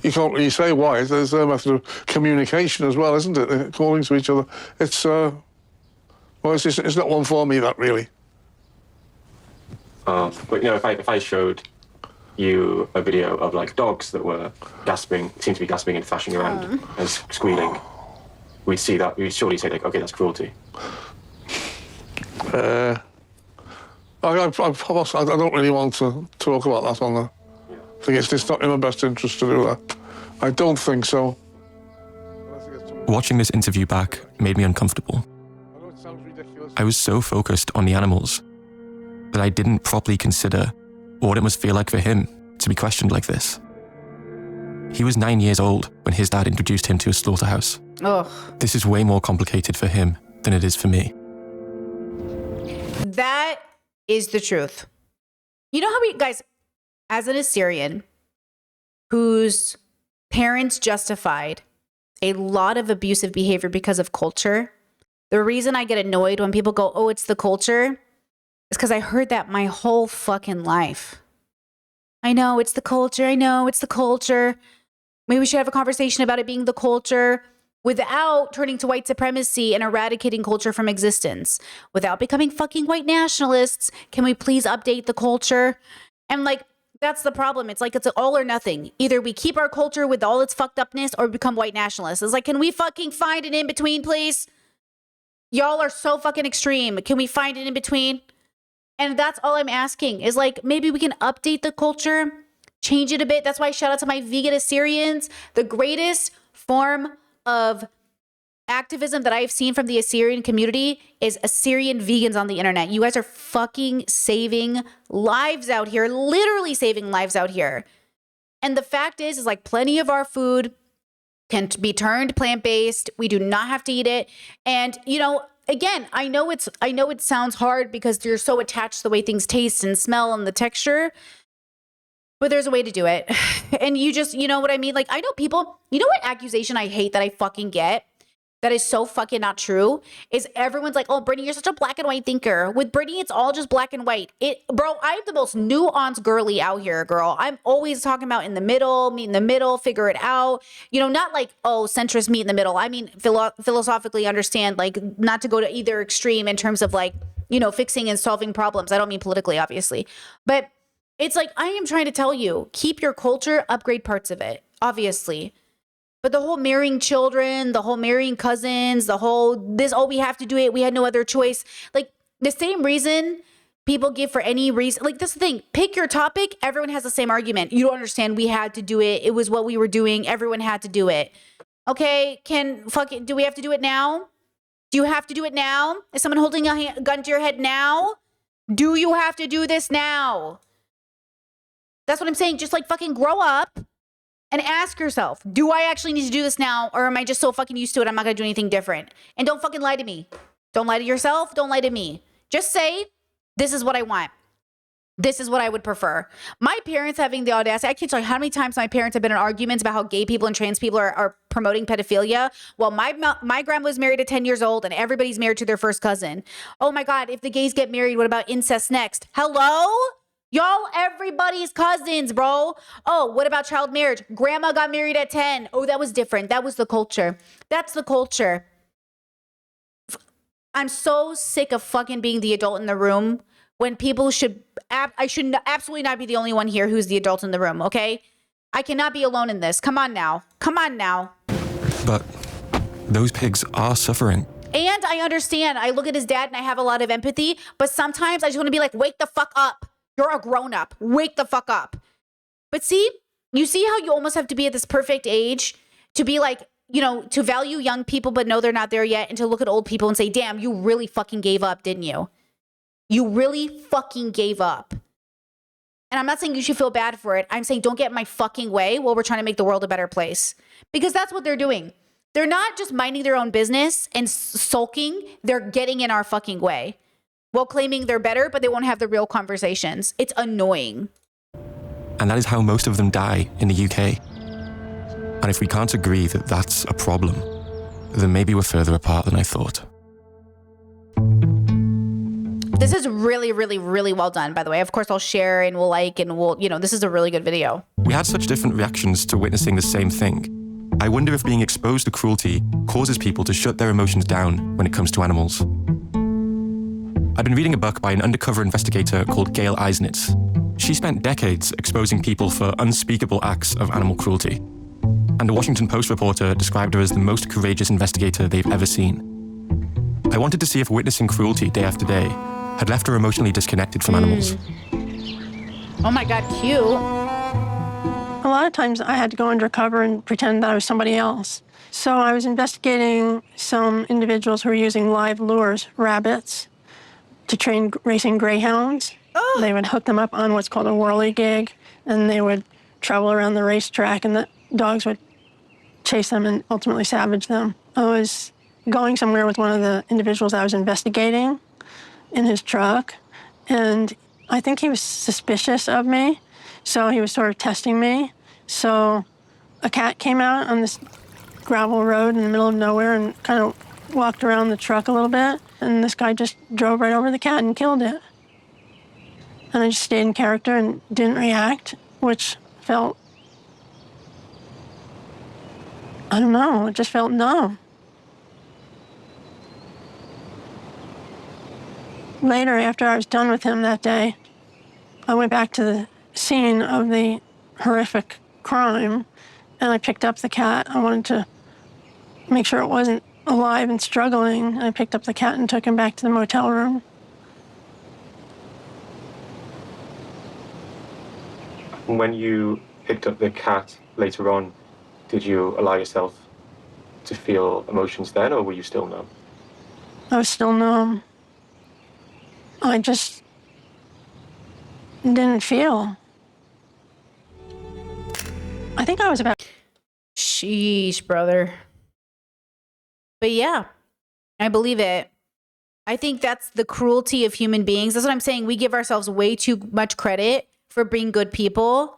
S5: you can't really say why. There's a method of communication as well, isn't it? Calling to each other. It's it's not one for me, that really.
S8: But you know, if I showed you a video of like dogs that were gasping, seemed to be gasping and thrashing around and squealing, we'd see that. We'd surely say like, okay, that's cruelty.
S5: I don't really want to talk about that on the thing. It's not in my best interest to do that. I don't think so.
S1: Watching this interview back made me uncomfortable. I was so focused on the animals that I didn't properly consider what it must feel like for him to be questioned like this. He was 9 years old when his dad introduced him to a slaughterhouse.
S2: Ugh.
S1: This is way more complicated for him than it is for me.
S2: That is the truth. You know how we, guys, as an Assyrian whose parents justified a lot of abusive behavior because of culture, the reason I get annoyed when people go, oh, it's the culture, is because I heard that my whole fucking life. I know it's the culture. I know it's the culture. Maybe we should have a conversation about it being the culture without turning to white supremacy and eradicating culture from existence. Without becoming fucking white nationalists, can we please update the culture? And like, that's the problem. It's like, it's all or nothing. Either we keep our culture with all its fucked upness or become white nationalists. It's like, can we fucking find an in-between, please? Y'all are so fucking extreme. Can we find an in-between? And that's all I'm asking is like, maybe we can update the culture, change it a bit. That's why I shout out to my vegan Assyrians. The greatest form of activism that I've seen from the Assyrian community is Assyrian vegans on the internet. You guys are fucking saving lives out here, literally saving lives out here. And the fact is like plenty of our food can be turned plant-based. We do not have to eat it. And, you know, again, I know it sounds hard because you're so attached to the way things taste and smell and the texture, but there's a way to do it. And you know what I mean? Like, I know people, you know what accusation I hate that I fucking get that is so fucking not true is everyone's like, oh, Brittany, you're such a black and white thinker. With Brittany, it's all just black and white. Bro, I'm the most nuanced girly out here, girl. I'm always talking about in the middle, meet in the middle, figure it out. You know, not like, oh, centrist meet in the middle. I mean, philosophically understand, like, not to go to either extreme in terms of like, you know, fixing and solving problems. I don't mean politically, obviously. But it's like, I am trying to tell you, keep your culture, upgrade parts of it, obviously. But the whole marrying children, the whole marrying cousins, the whole this, oh, we have to do it. We had no other choice. Like the same reason people give for any reason. Like this is the thing. Pick your topic. Everyone has the same argument. You don't understand. We had to do it. It was what we were doing. Everyone had to do it. Okay. Do we have to do it now? Do you have to do it now? Is someone holding a gun to your head now? Do you have to do this now? That's what I'm saying. Just like fucking grow up. And ask yourself, do I actually need to do this now? Or am I just so fucking used to it, I'm not going to do anything different? And don't fucking lie to me. Don't lie to yourself. Don't lie to me. Just say, this is what I want. This is what I would prefer. My parents having the audacity, I can't tell you how many times my parents have been in arguments about how gay people and trans people are promoting pedophilia. Well, my grandma was married at 10 years old and everybody's married to their first cousin. Oh my God, if the gays get married, what about incest next? Hello? Y'all, everybody's cousins, bro. Oh, what about child marriage? Grandma got married at 10. Oh, that was different. That was the culture. That's the culture. I'm so sick of fucking being the adult in the room when people I should absolutely not be the only one here who's the adult in the room, okay? I cannot be alone in this. Come on now. Come on now.
S1: But those pigs are suffering.
S2: And I understand. I look at his dad and I have a lot of empathy, but sometimes I just want to be like, wake the fuck up. You're a grown up. Wake the fuck up. But see, you see how you almost have to be at this perfect age to be like, you know, to value young people, but know they're not there yet. And to look at old people and say, damn, you really fucking gave up, didn't you? You really fucking gave up. And I'm not saying you should feel bad for it. I'm saying don't get in my fucking way while we're trying to make the world a better place. Because that's what they're doing. They're not just minding their own business and sulking. They're getting in our fucking way. While claiming they're better, but they won't have the real conversations. It's annoying.
S1: And that is how most of them die in the UK. And if we can't agree that that's a problem, then maybe we're further apart than I thought.
S2: This is really, really, really well done, by the way. Of course, I'll share and we'll like and we'll, this is a really good video.
S1: We had such different reactions to witnessing the same thing. I wonder if being exposed to cruelty causes people to shut their emotions down when it comes to animals. I've been reading a book by an undercover investigator called Gail Eisnitz. She spent decades exposing people for unspeakable acts of animal cruelty. And a Washington Post reporter described her as the most courageous investigator they've ever seen. I wanted to see if witnessing cruelty day after day had left her emotionally disconnected from animals.
S2: Oh my God, cute.
S16: A lot of times I had to go undercover and pretend that I was somebody else. So I was investigating some individuals who were using live lures, rabbits, to train racing greyhounds. Oh. They would hook them up on what's called a whirligig, and they would travel around the racetrack, and the dogs would chase them and ultimately savage them. I was going somewhere with one of the individuals I was investigating in his truck, and I think he was suspicious of me, so he was sort of testing me. So a cat came out on this gravel road in the middle of nowhere and kind of walked around the truck a little bit, and this guy just drove right over the cat and killed it. And I just stayed in character and didn't react, which felt, I don't know, it just felt numb. Later, after I was done with him that day, I went back to the scene of the horrific crime, and I picked up the cat. I wanted to make sure it wasn't alive and struggling. I picked up the cat and took him back to the motel room.
S8: When you picked up the cat later on, did you allow yourself to feel emotions then, or were you still numb?
S16: I was still numb. I just didn't feel. I think I was about...
S2: Sheesh, brother. But yeah, I believe it. I think that's the cruelty of human beings. That's what I'm saying. We give ourselves way too much credit for being good people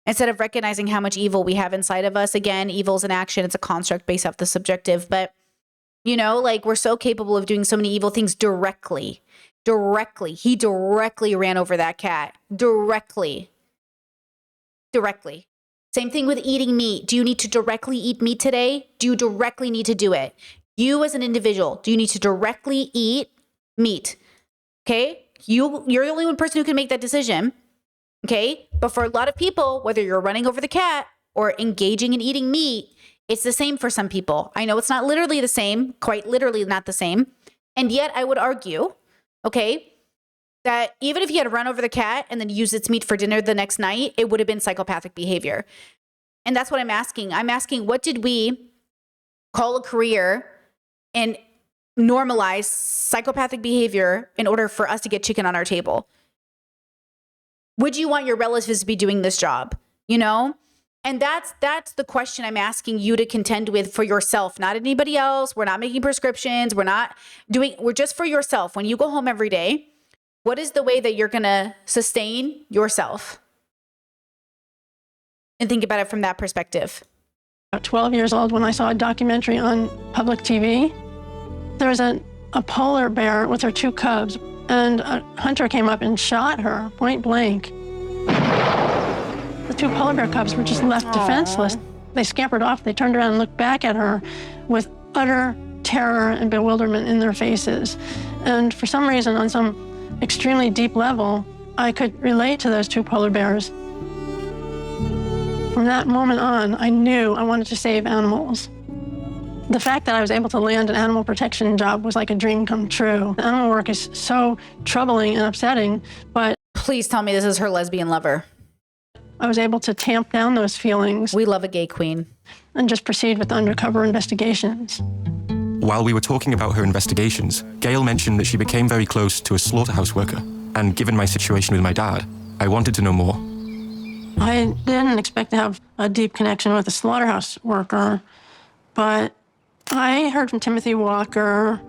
S2: instead of recognizing how much evil we have inside of us. Again, evil is an action. It's a construct based off the subjective. But, like we're so capable of doing so many evil things directly. He directly ran over that cat. Directly. Same thing with eating meat. Do you need to directly eat meat today? Do you directly need to do it? You as an individual, do you need to directly eat meat? Okay? You're the only one person who can make that decision. Okay? But for a lot of people, whether you're running over the cat or engaging in eating meat, it's the same for some people. I know it's not literally the same, quite literally not the same. And yet I would argue, okay, that even if he had run over the cat and then used its meat for dinner the next night, it would have been psychopathic behavior. And that's what I'm asking. I'm asking, what did we call a career and normalize psychopathic behavior in order for us to get chicken on our table? Would you want your relatives to be doing this job? And that's the question I'm asking you to contend with for yourself, not anybody else. We're not making prescriptions. We're just for yourself. When you go home every day, what is the way that you're going to sustain yourself? And think about it from that perspective.
S16: At 12 years old, when I saw a documentary on public TV, there was a polar bear with her 2 cubs, and a hunter came up and shot her point blank. The 2 polar bear cubs were just left defenseless. They scampered off. They turned around and looked back at her with utter terror and bewilderment in their faces. And for some reason, on some extremely deep level, I could relate to those 2 polar bears. From that moment on, I knew I wanted to save animals. The fact that I was able to land an animal protection job was like a dream come true. Animal work is so troubling and upsetting, but...
S2: Please tell me this is her lesbian lover.
S16: I was able to tamp down those feelings.
S2: We love a gay queen.
S16: And just proceed with undercover investigations.
S1: While we were talking about her investigations, Gail mentioned that she became very close to a slaughterhouse worker. And given my situation with my dad, I wanted to know more.
S16: I didn't expect to have a deep connection with a slaughterhouse worker, but I heard from Timothy Walker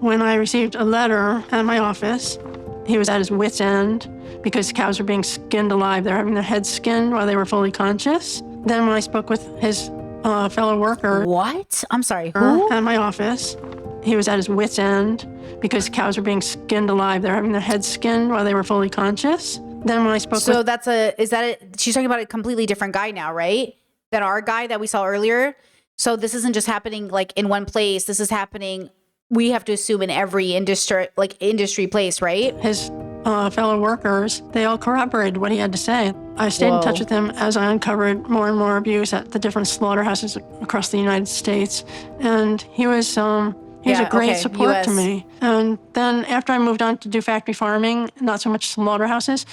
S16: when I received a letter at my office. He was at his wit's end because cows were being skinned alive. They're having their heads skinned while they were fully conscious. Then when I spoke with his fellow worker...
S2: What? I'm sorry, who?
S16: At my office, he was at his wit's end because cows were being skinned alive. They're having their heads skinned while they were fully conscious. Then when I spoke
S2: So
S16: with...
S2: she's talking about a completely different guy now, right? That our guy that we saw earlier. So this isn't just happening like in one place. This is happening, we have to assume, in every industry place, right?
S16: His fellow workers, they all corroborated what he had to say. I stayed in touch with him as I uncovered more and more abuse at the different slaughterhouses across the United States. And he was a great support to me. And then after I moved on to do factory farming, not so much slaughterhouses,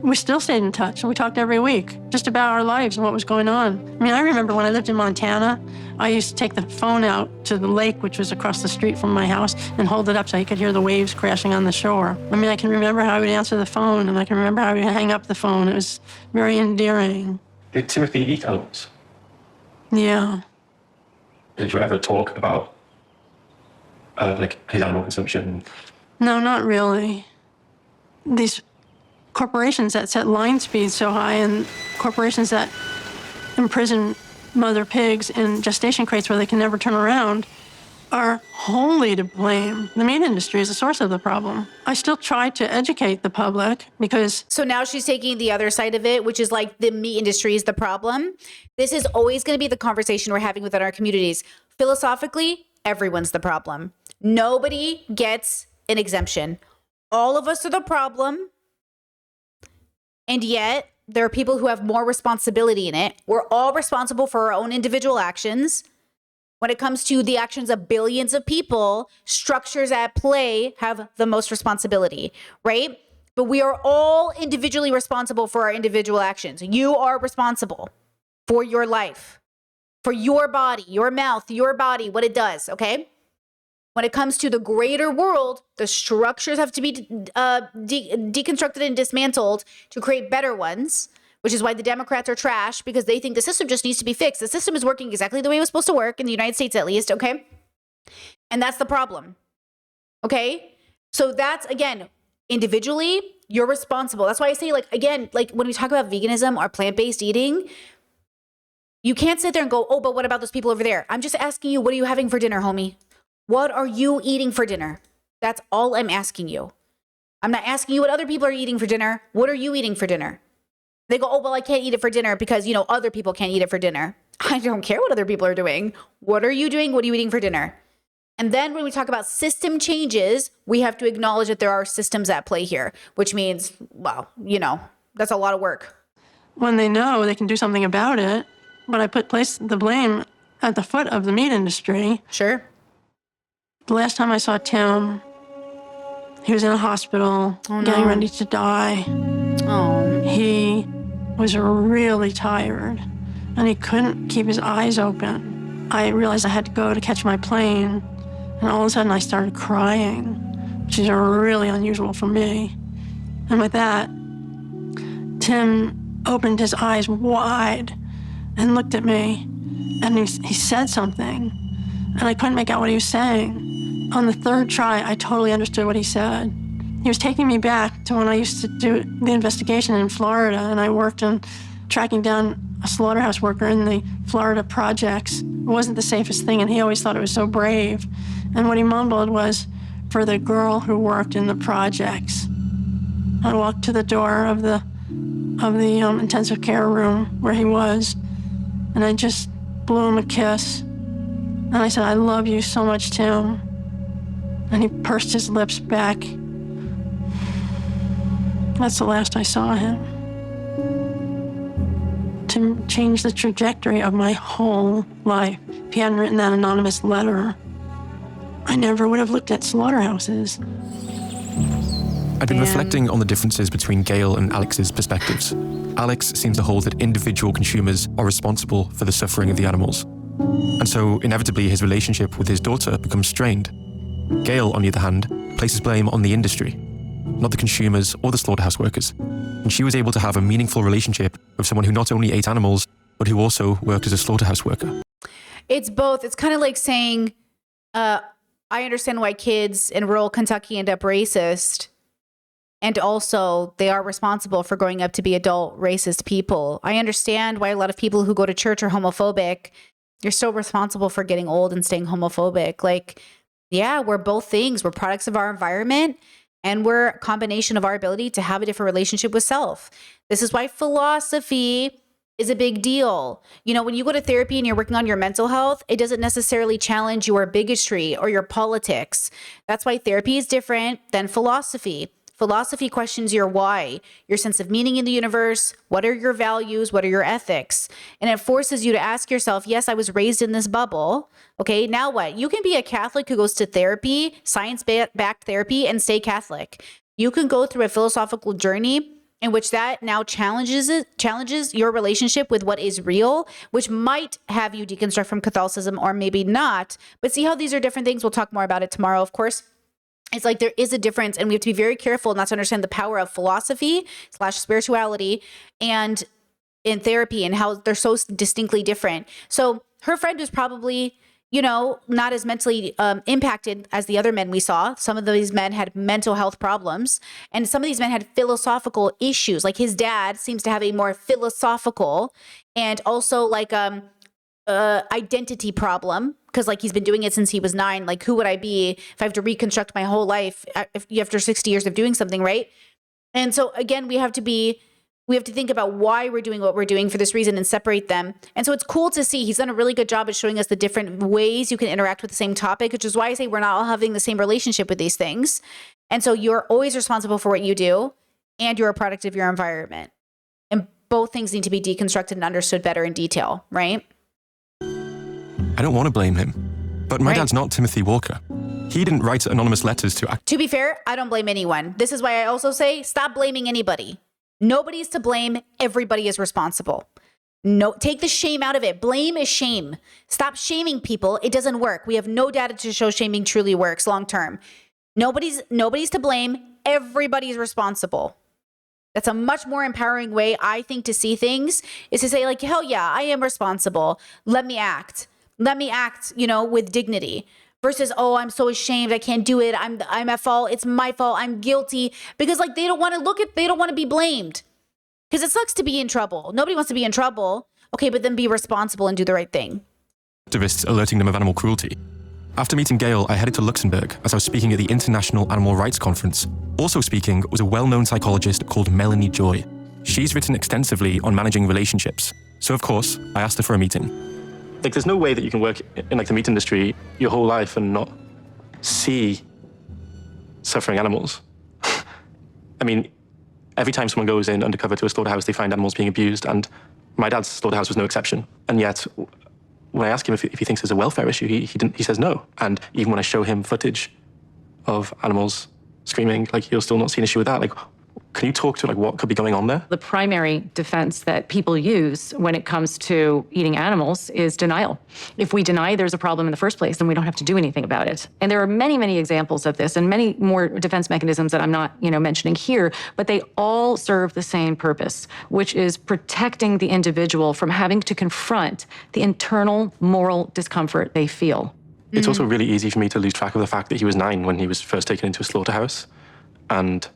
S16: we still stayed in touch, and we talked every week just about our lives and what was going on. I mean, I remember when I lived in Montana, I used to take the phone out to the lake, which was across the street from my house, and hold it up so he could hear the waves crashing on the shore. I mean, I can remember how I would answer the phone, and I can remember how I would hang up the phone. It was very endearing.
S8: Did Timothy eat animals?
S16: Yeah.
S8: Did you ever talk about his animal consumption?
S16: No, not really. These corporations that set line speeds so high and corporations that imprison mother pigs in gestation crates where they can never turn around are wholly to blame. The meat industry is the source of the problem. I still try to educate the public because...
S2: So now she's taking the other side of it, which is like the meat industry is the problem. This is always going to be the conversation we're having within our communities. Philosophically, everyone's the problem. Nobody gets an exemption. All of us are the problem. And yet, there are people who have more responsibility in it. We're all responsible for our own individual actions. When it comes to the actions of billions of people, structures at play have the most responsibility, right? But we are all individually responsible for our individual actions. You are responsible for your life, for your body, your mouth, your body, what it does, okay? When it comes to the greater world, the structures have to be deconstructed and dismantled to create better ones, which is why the Democrats are trash, because they think the system just needs to be fixed. The system is working exactly the way it was supposed to work, in the United States at least, okay? And that's the problem, okay? So that's, again, individually, you're responsible. That's why I say, like, again, like when we talk about veganism or plant-based eating, you can't sit there and go, oh, but what about those people over there? I'm just asking you, what are you having for dinner, homie? What are you eating for dinner? That's all I'm asking you. I'm not asking you what other people are eating for dinner. What are you eating for dinner? They go, oh, well, I can't eat it for dinner because, other people can't eat it for dinner. I don't care what other people are doing. What are you doing? What are you eating for dinner? And then when we talk about system changes, we have to acknowledge that there are systems at play here, which means, well, that's a lot of work.
S16: When they know they can do something about it, but I place the blame at the foot of the meat industry.
S2: Sure.
S16: The last time I saw Tim, he was in a hospital, getting ready to die.
S2: Oh.
S16: He was really tired, and he couldn't keep his eyes open. I realized I had to go to catch my plane, and all of a sudden I started crying, which is really unusual for me. And with that, Tim opened his eyes wide and looked at me, and he said something, and I couldn't make out what he was saying. On the third try, I totally understood what he said. He was taking me back to when I used to do the investigation in Florida, and I worked on tracking down a slaughterhouse worker in the Florida projects. It wasn't the safest thing, and he always thought it was so brave. And what he mumbled was, for the girl who worked in the projects. I walked to the door of the intensive care room where he was, and I just blew him a kiss. And I said, I love you so much, Tim. And he pursed his lips back. That's the last I saw him. Tim changed the trajectory of my whole life. If he hadn't written that anonymous letter, I never would have looked at slaughterhouses.
S1: I'd been reflecting on the differences between Gail and Alex's perspectives. Alex seems to hold that individual consumers are responsible for the suffering of the animals. And so, inevitably, his relationship with his daughter becomes strained. Gail, on the other hand, places blame on the industry, not the consumers or the slaughterhouse workers. And she was able to have a meaningful relationship with someone who not only ate animals, but who also worked as a slaughterhouse worker.
S2: It's both. It's kind of like saying, I understand why kids in rural Kentucky end up racist. And also, they are responsible for growing up to be adult racist people. I understand why a lot of people who go to church are homophobic. You're still responsible for getting old and staying homophobic. Like, Yeah, we're both things. We're products of our environment, and we're a combination of our ability to have a different relationship with self. This is why philosophy is a big deal. You know, when you go to therapy and you're working on your mental health, it doesn't necessarily challenge your bigotry or your politics. That's why therapy is different than philosophy. Philosophy questions your why, your sense of meaning in the universe. What are your values? What are your ethics? And it forces you to ask yourself, yes, I was raised in this bubble. Okay, now what? You can be a Catholic who goes to therapy, science-backed therapy, and stay Catholic. You can go through a philosophical journey in which that now challenges your relationship with what is real, which might have you deconstruct from Catholicism or maybe not. But see how these are different things? We'll talk more about it tomorrow, of course. It's like there is a difference, and we have to be very careful not to understand the power of philosophy / spirituality and in therapy and how they're so distinctly different. So her friend was probably, you know, not as mentally impacted as the other men we saw. Some of these men had mental health problems, and some of these men had philosophical issues. Like his dad seems to have a more philosophical and also like identity problem, because like he's been doing it since he was 9. Like, who would I be if I have to reconstruct my whole life after 60 years of doing something, right? And so again, we have to think about why we're doing what we're doing for this reason and separate them. And so it's cool to see he's done a really good job at showing us the different ways you can interact with the same topic, which is why I say we're not all having the same relationship with these things. And so you're always responsible for what you do, and you're a product of your environment. And both things need to be deconstructed and understood better in detail, right?
S1: I don't want to blame him, but my dad's not Timothy Walker. He didn't write anonymous letters to...
S2: To be fair, I don't blame anyone. This is why I also say stop blaming anybody. Nobody's to blame. Everybody is responsible. No, take the shame out of it. Blame is shame. Stop shaming people. It doesn't work. We have no data to show shaming truly works long term. Nobody's to blame. Everybody's responsible. That's a much more empowering way, I think, to see things, is to say like, hell yeah, I am responsible. Let me act. Let me act, you know, with dignity. Versus, oh, I'm so ashamed, I can't do it. I'm at fault. It's my fault. I'm guilty. Because like they don't want to be blamed. Because it sucks to be in trouble. Nobody wants to be in trouble. Okay, but then be responsible and do the right thing.
S1: Activists alerting them of animal cruelty. After meeting Gail, I headed to Luxembourg as I was speaking at the International Animal Rights Conference. Also speaking was a well-known psychologist called Melanie Joy. She's written extensively on managing relationships. So of course, I asked her for a meeting.
S3: Like, there's no way that you can work in like the meat industry your whole life and not see suffering animals. I mean, every time someone goes in undercover to a slaughterhouse, they find animals being abused, and my dad's slaughterhouse was no exception. And yet, when I ask him if he thinks there's a welfare issue, he says no. And even when I show him footage of animals screaming, like, he'll still not see an issue with that. Like, can you talk to like what could be going on there?
S17: The primary defense that people use when it comes to eating animals is denial. If we deny there's a problem in the first place, then we don't have to do anything about it. And there are many, many examples of this and many more defense mechanisms that I'm not, mentioning here, but they all serve the same purpose, which is protecting the individual from having to confront the internal moral discomfort they feel.
S3: It's also really easy for me to lose track of the fact that he was 9 when he was first taken into a slaughterhouse. And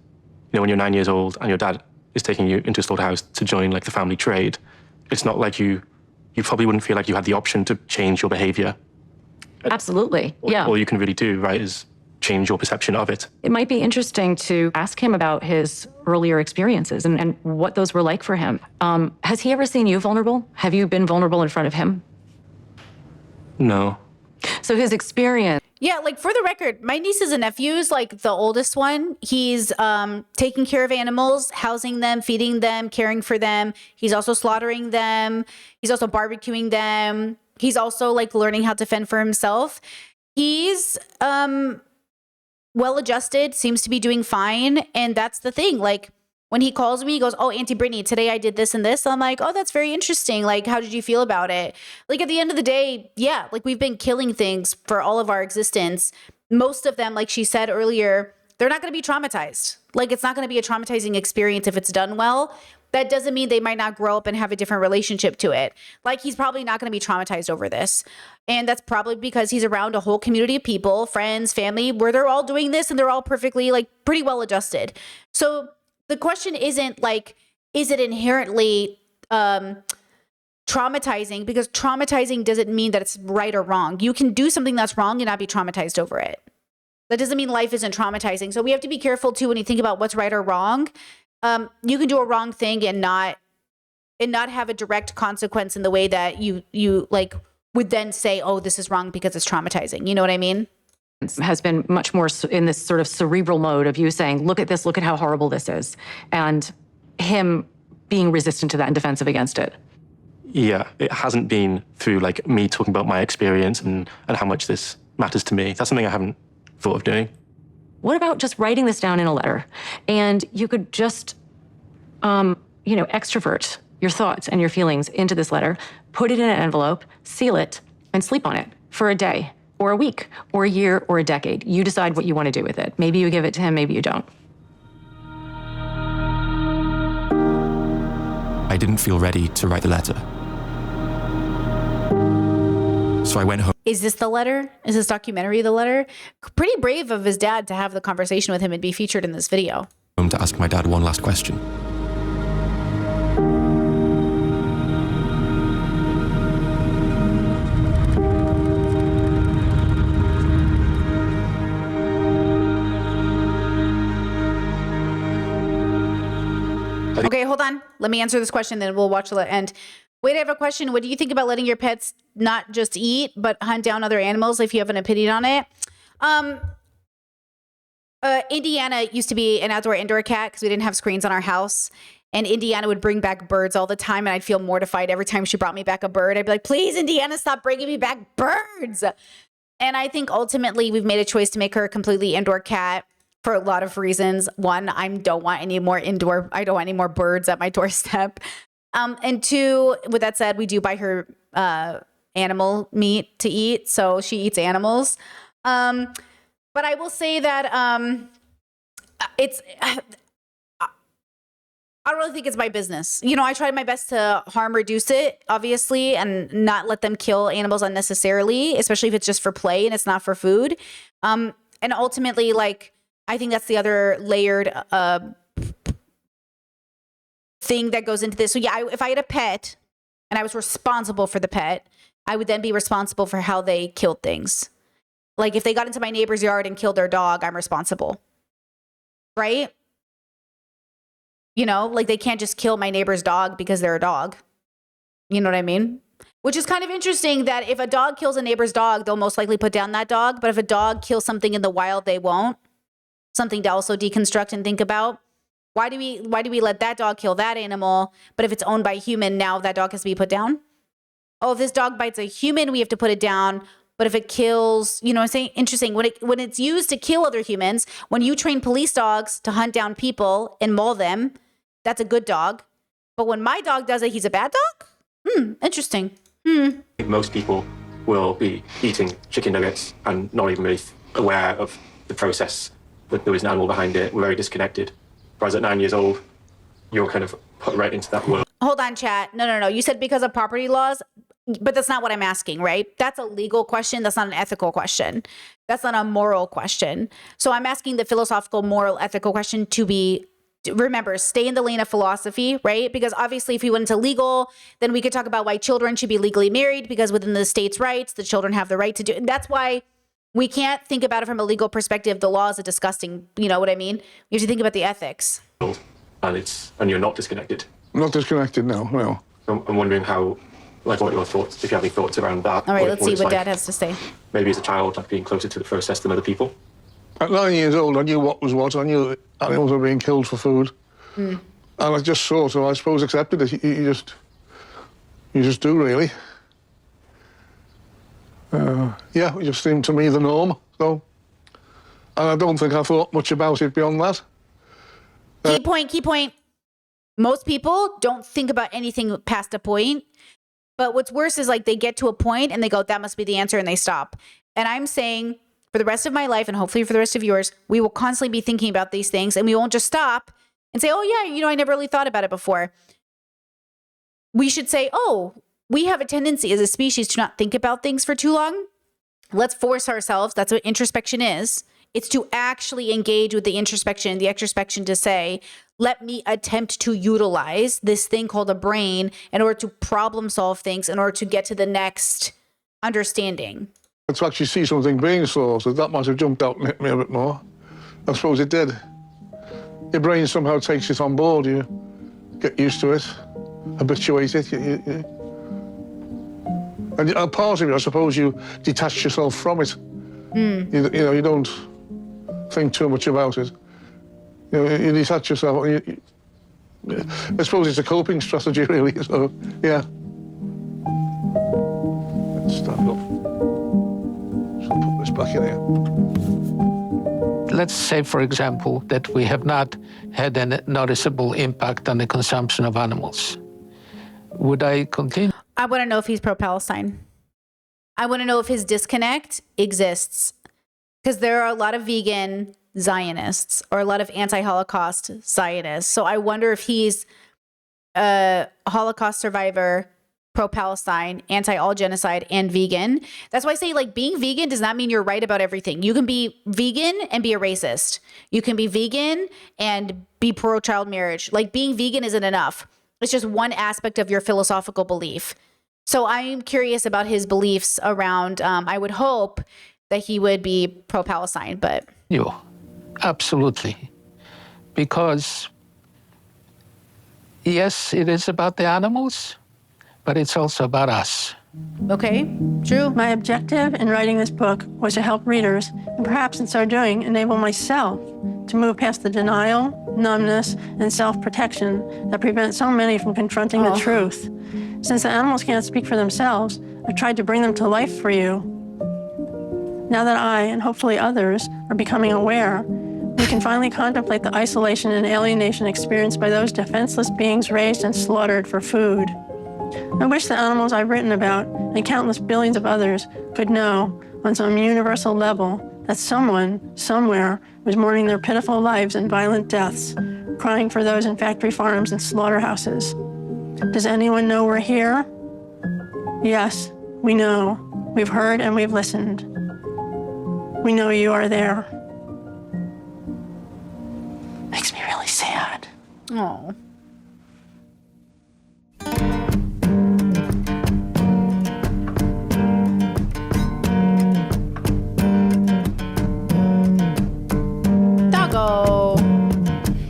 S3: when you're 9 years old and your dad is taking you into a slaughterhouse to join like the family trade, it's not like you probably wouldn't feel like you had the option to change your behavior.
S17: Absolutely, yeah.
S3: All you can really do, right, is change your perception of it.
S17: It might be interesting to ask him about his earlier experiences and what those were like for him. Has he ever seen you vulnerable? Have you been vulnerable in front of him?
S3: No.
S17: So his experience...
S2: Yeah, like for the record, my nieces and nephews, like the oldest one, he's taking care of animals, housing them, feeding them, caring for them. He's also slaughtering them. He's also barbecuing them. He's also like learning how to fend for himself. He's well-adjusted, seems to be doing fine. And that's the thing. Like when he calls me, he goes, "Oh, Auntie Brittany, today I did this and this." I'm like, "Oh, that's very interesting. Like, how did you feel about it?" Like at the end of the day, yeah, like we've been killing things for all of our existence. Most of them, like she said earlier, they're not going to be traumatized. Like it's not going to be a traumatizing experience if it's done well. That doesn't mean they might not grow up and have a different relationship to it. Like he's probably not going to be traumatized over this. And that's probably because he's around a whole community of people, friends, family, where they're all doing this and they're all perfectly like pretty well adjusted. So the question isn't like, is it inherently traumatizing, because traumatizing doesn't mean that it's right or wrong. You can do something that's wrong and not be traumatized over it. That doesn't mean life isn't traumatizing. So we have to be careful too when you think about what's right or wrong. You can do a wrong thing and not have a direct consequence in the way that you like would then say, oh, this is wrong because it's traumatizing. You know what I mean?
S17: Has been much more in this sort of cerebral mode of you saying, look at this, look at how horrible this is. And him being resistant to that and defensive against it.
S1: Yeah, it hasn't been through like me talking about my experience and how much this matters to me. That's something I haven't thought of doing.
S17: What about just writing this down in a letter? And you could just, extrovert your thoughts and your feelings into this letter, put it in an envelope, seal it, and sleep on it for a day or a week or a year or a decade. You decide what you want to do with it. Maybe you give it to him, maybe you don't.
S1: I didn't feel ready to write the letter. So I went home.
S2: Is this the letter? Is this documentary the letter? Pretty brave of his dad to have the conversation with him and be featured in this video.
S1: To ask my dad one last question.
S2: Okay, hold on. Let me answer this question, then we'll watch the end. Wait, I have a question. What do you think about letting your pets not just eat, but hunt down other animals if you have an opinion on it? Indiana used to be an outdoor-indoor cat because we didn't have screens on our house. And Indiana would bring back birds all the time, and I'd feel mortified every time she brought me back a bird. I'd be like, please, Indiana, stop bringing me back birds. And I think ultimately we've made a choice to make her a completely indoor cat for a lot of reasons. One, I don't want any more birds at my doorstep. And two, with that said, we do buy her animal meat to eat, so she eats animals. But I will say that I don't really think it's my business. I tried my best to harm reduce it, obviously, and not let them kill animals unnecessarily, especially if it's just for play and it's not for food. And ultimately, I think that's the other layered thing that goes into this. So yeah, if I had a pet and I was responsible for the pet, I would then be responsible for how they killed things. Like if they got into my neighbor's yard and killed their dog, I'm responsible. Right? They can't just kill my neighbor's dog because they're a dog. You know what I mean? Which is kind of interesting that if a dog kills a neighbor's dog, they'll most likely put down that dog. But if a dog kills something in the wild, they won't. Something to also deconstruct and think about. Why do we let that dog kill that animal? But if it's owned by a human, now that dog has to be put down? Oh, if this dog bites a human, we have to put it down. But if it kills, what I'm saying? Interesting. When it's used to kill other humans, when you train police dogs to hunt down people and maul them, that's a good dog. But when my dog does it, he's a bad dog? Interesting.
S3: I think most people will be eating chicken nuggets and not even really aware of the process, that there was an animal behind it. We're very disconnected. Whereas at 9 years old, you're kind of put right into that world.
S2: Hold on, chat. No. You said because of property laws, but that's not what I'm asking, right? That's a legal question. That's not an ethical question. That's not a moral question. So I'm asking the philosophical, moral, ethical question to be, remember, stay in the lane of philosophy, right? Because obviously if we went into legal, then we could talk about why children should be legally married, because within the state's rights, the children have the right to do it. And that's why we can't think about it from a legal perspective. The law is a disgusting, you know what I mean? We have to think about the ethics.
S3: And you're not disconnected.
S5: I'm not disconnected, no.
S3: I'm wondering how, what your thoughts, if you have any thoughts around that.
S2: All right, let's see what Dad has to say.
S3: Maybe as a child, being closer to the process than other people.
S5: At 9 years old, I knew what was what. I knew that animals were being killed for food. And I just sort of, I suppose, accepted it. You just do, really. It just seemed to me the norm. So, and I don't think I thought much about it beyond that.
S2: Key point. Most people don't think about anything past a point. But what's worse is they get to a point and they go, that must be the answer, and they stop. And I'm saying for the rest of my life, and hopefully for the rest of yours, we will constantly be thinking about these things, and we won't just stop and say, oh yeah, I never really thought about it before. We should say, oh, we have a tendency as a species to not think about things for too long. Let's force ourselves. That's what introspection is. It's to actually engage with the introspection and the extrospection to say, let me attempt to utilize this thing called a brain in order to problem solve things, in order to get to the next understanding.
S5: To actually see something being slaughtered, that might have jumped out and hit me a bit more. I suppose it did. Your brain somehow takes it on board. You get used to it, habituate it. And a part of you, I suppose, you detach yourself from it. You don't think too much about it. You detach yourself. I suppose it's a coping strategy, really. So, yeah. Let's stand up. So put this back in here.
S15: Let's say, for example, that we have not had a noticeable impact on the consumption of animals. Would I continue?
S2: I want to know if he's pro-Palestine. I want to know if his disconnect exists. Because there are a lot of vegan Zionists or a lot of anti-Holocaust Zionists. So I wonder if he's a Holocaust survivor, pro-Palestine, anti-all genocide, and vegan. That's why I say, like, being vegan does not mean you're right about everything. You can be vegan and be a racist. You can be vegan and be pro-child marriage. Like, being vegan isn't enough. It's just one aspect of your philosophical belief. So I'm curious about his beliefs around, I would hope that he would be pro-Palestine, but...
S15: Absolutely. Because, yes, it is about the animals, but it's also about us.
S2: Okay, true.
S16: My objective in writing this book was to help readers, and perhaps in so doing, enable myself to move past the denial, numbness, and self-protection that prevent so many from confronting the truth. Since the animals can't speak for themselves, I've tried to bring them to life for you. Now that I, and hopefully others, are becoming aware, we can finally contemplate the isolation and alienation experienced by those defenseless beings raised and slaughtered for food. I wish the animals I've written about, and countless billions of others, could know, on some universal level, that someone, somewhere, was mourning their pitiful lives and violent deaths, crying for those in factory farms and slaughterhouses. Does anyone know we're here? Yes, we know. We've heard and we've listened. We know you are there. Makes me really sad.
S2: Oh. Doggo.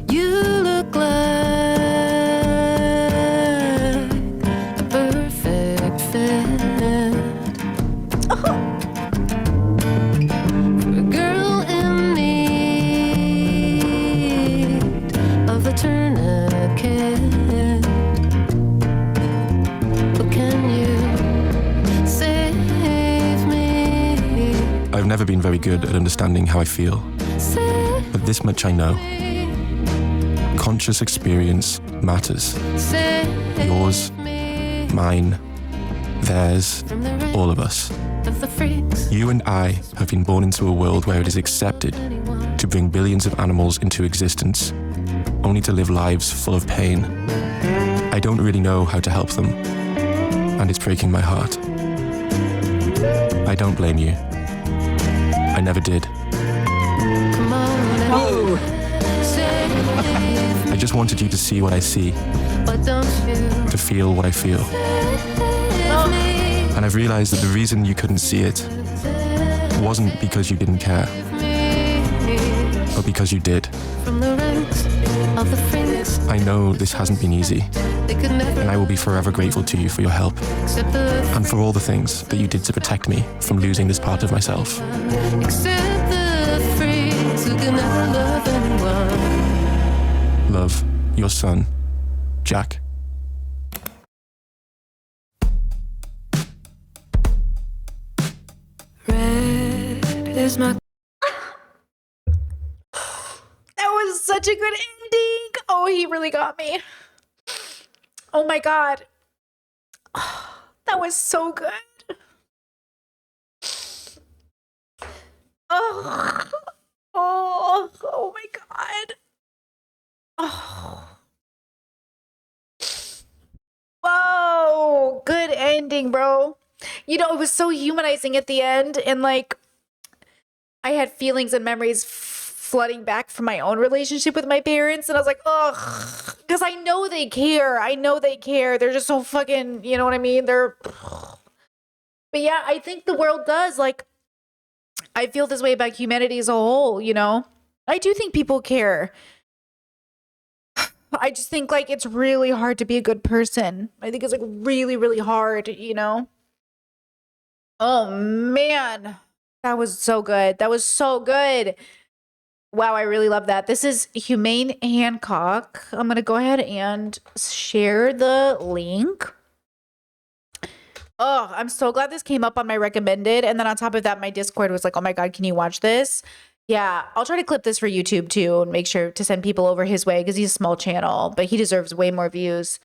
S18: You look like a perfect fit for a girl in need of a tourniquet. But can you save me?
S1: I've never been very good at understanding how I feel, but this much I know. Conscious experience matters. Yours, mine, theirs, all of us. You and I have been born into a world where it is accepted to bring billions of animals into existence, only to live lives full of pain. I don't really know how to help them, and it's breaking my heart. I don't blame you. I never did. I just wanted you to see what I see, to feel what I feel. And I've realized that the reason you couldn't see it wasn't because you didn't care, but because you did. I know this hasn't been easy, and I will be forever grateful to you for your help, and for all the things that you did to protect me from losing this part of myself. Love, your son, Jack.
S18: Red is my...
S2: That was such a good ending. Oh, he really got me. Oh my God. That was so good. Oh my God. Oh. Whoa, good ending, bro. You know, it was so humanizing at the end, and like I had feelings and memories flooding back from my own relationship with my parents. And I was like, ugh, because I know they care. I know they care. They're just so fucking, you know what I mean? But yeah, I think the world does. Like, I feel this way about humanity as a whole, you know? I do think people care. I just think, like, it's really hard to be a good person. I think it's, like, really, really hard, you know? Oh, man. That was so good. That was so good. Wow, I really love that. This is Humane Hancock. I'm going to go ahead and share the link. Oh, I'm so glad this came up on my recommended. And then on top of that, my Discord was like, oh my God, can you watch this? Yeah, I'll try to clip this for YouTube too and make sure to send people over his way because he's a small channel, but he deserves way more views.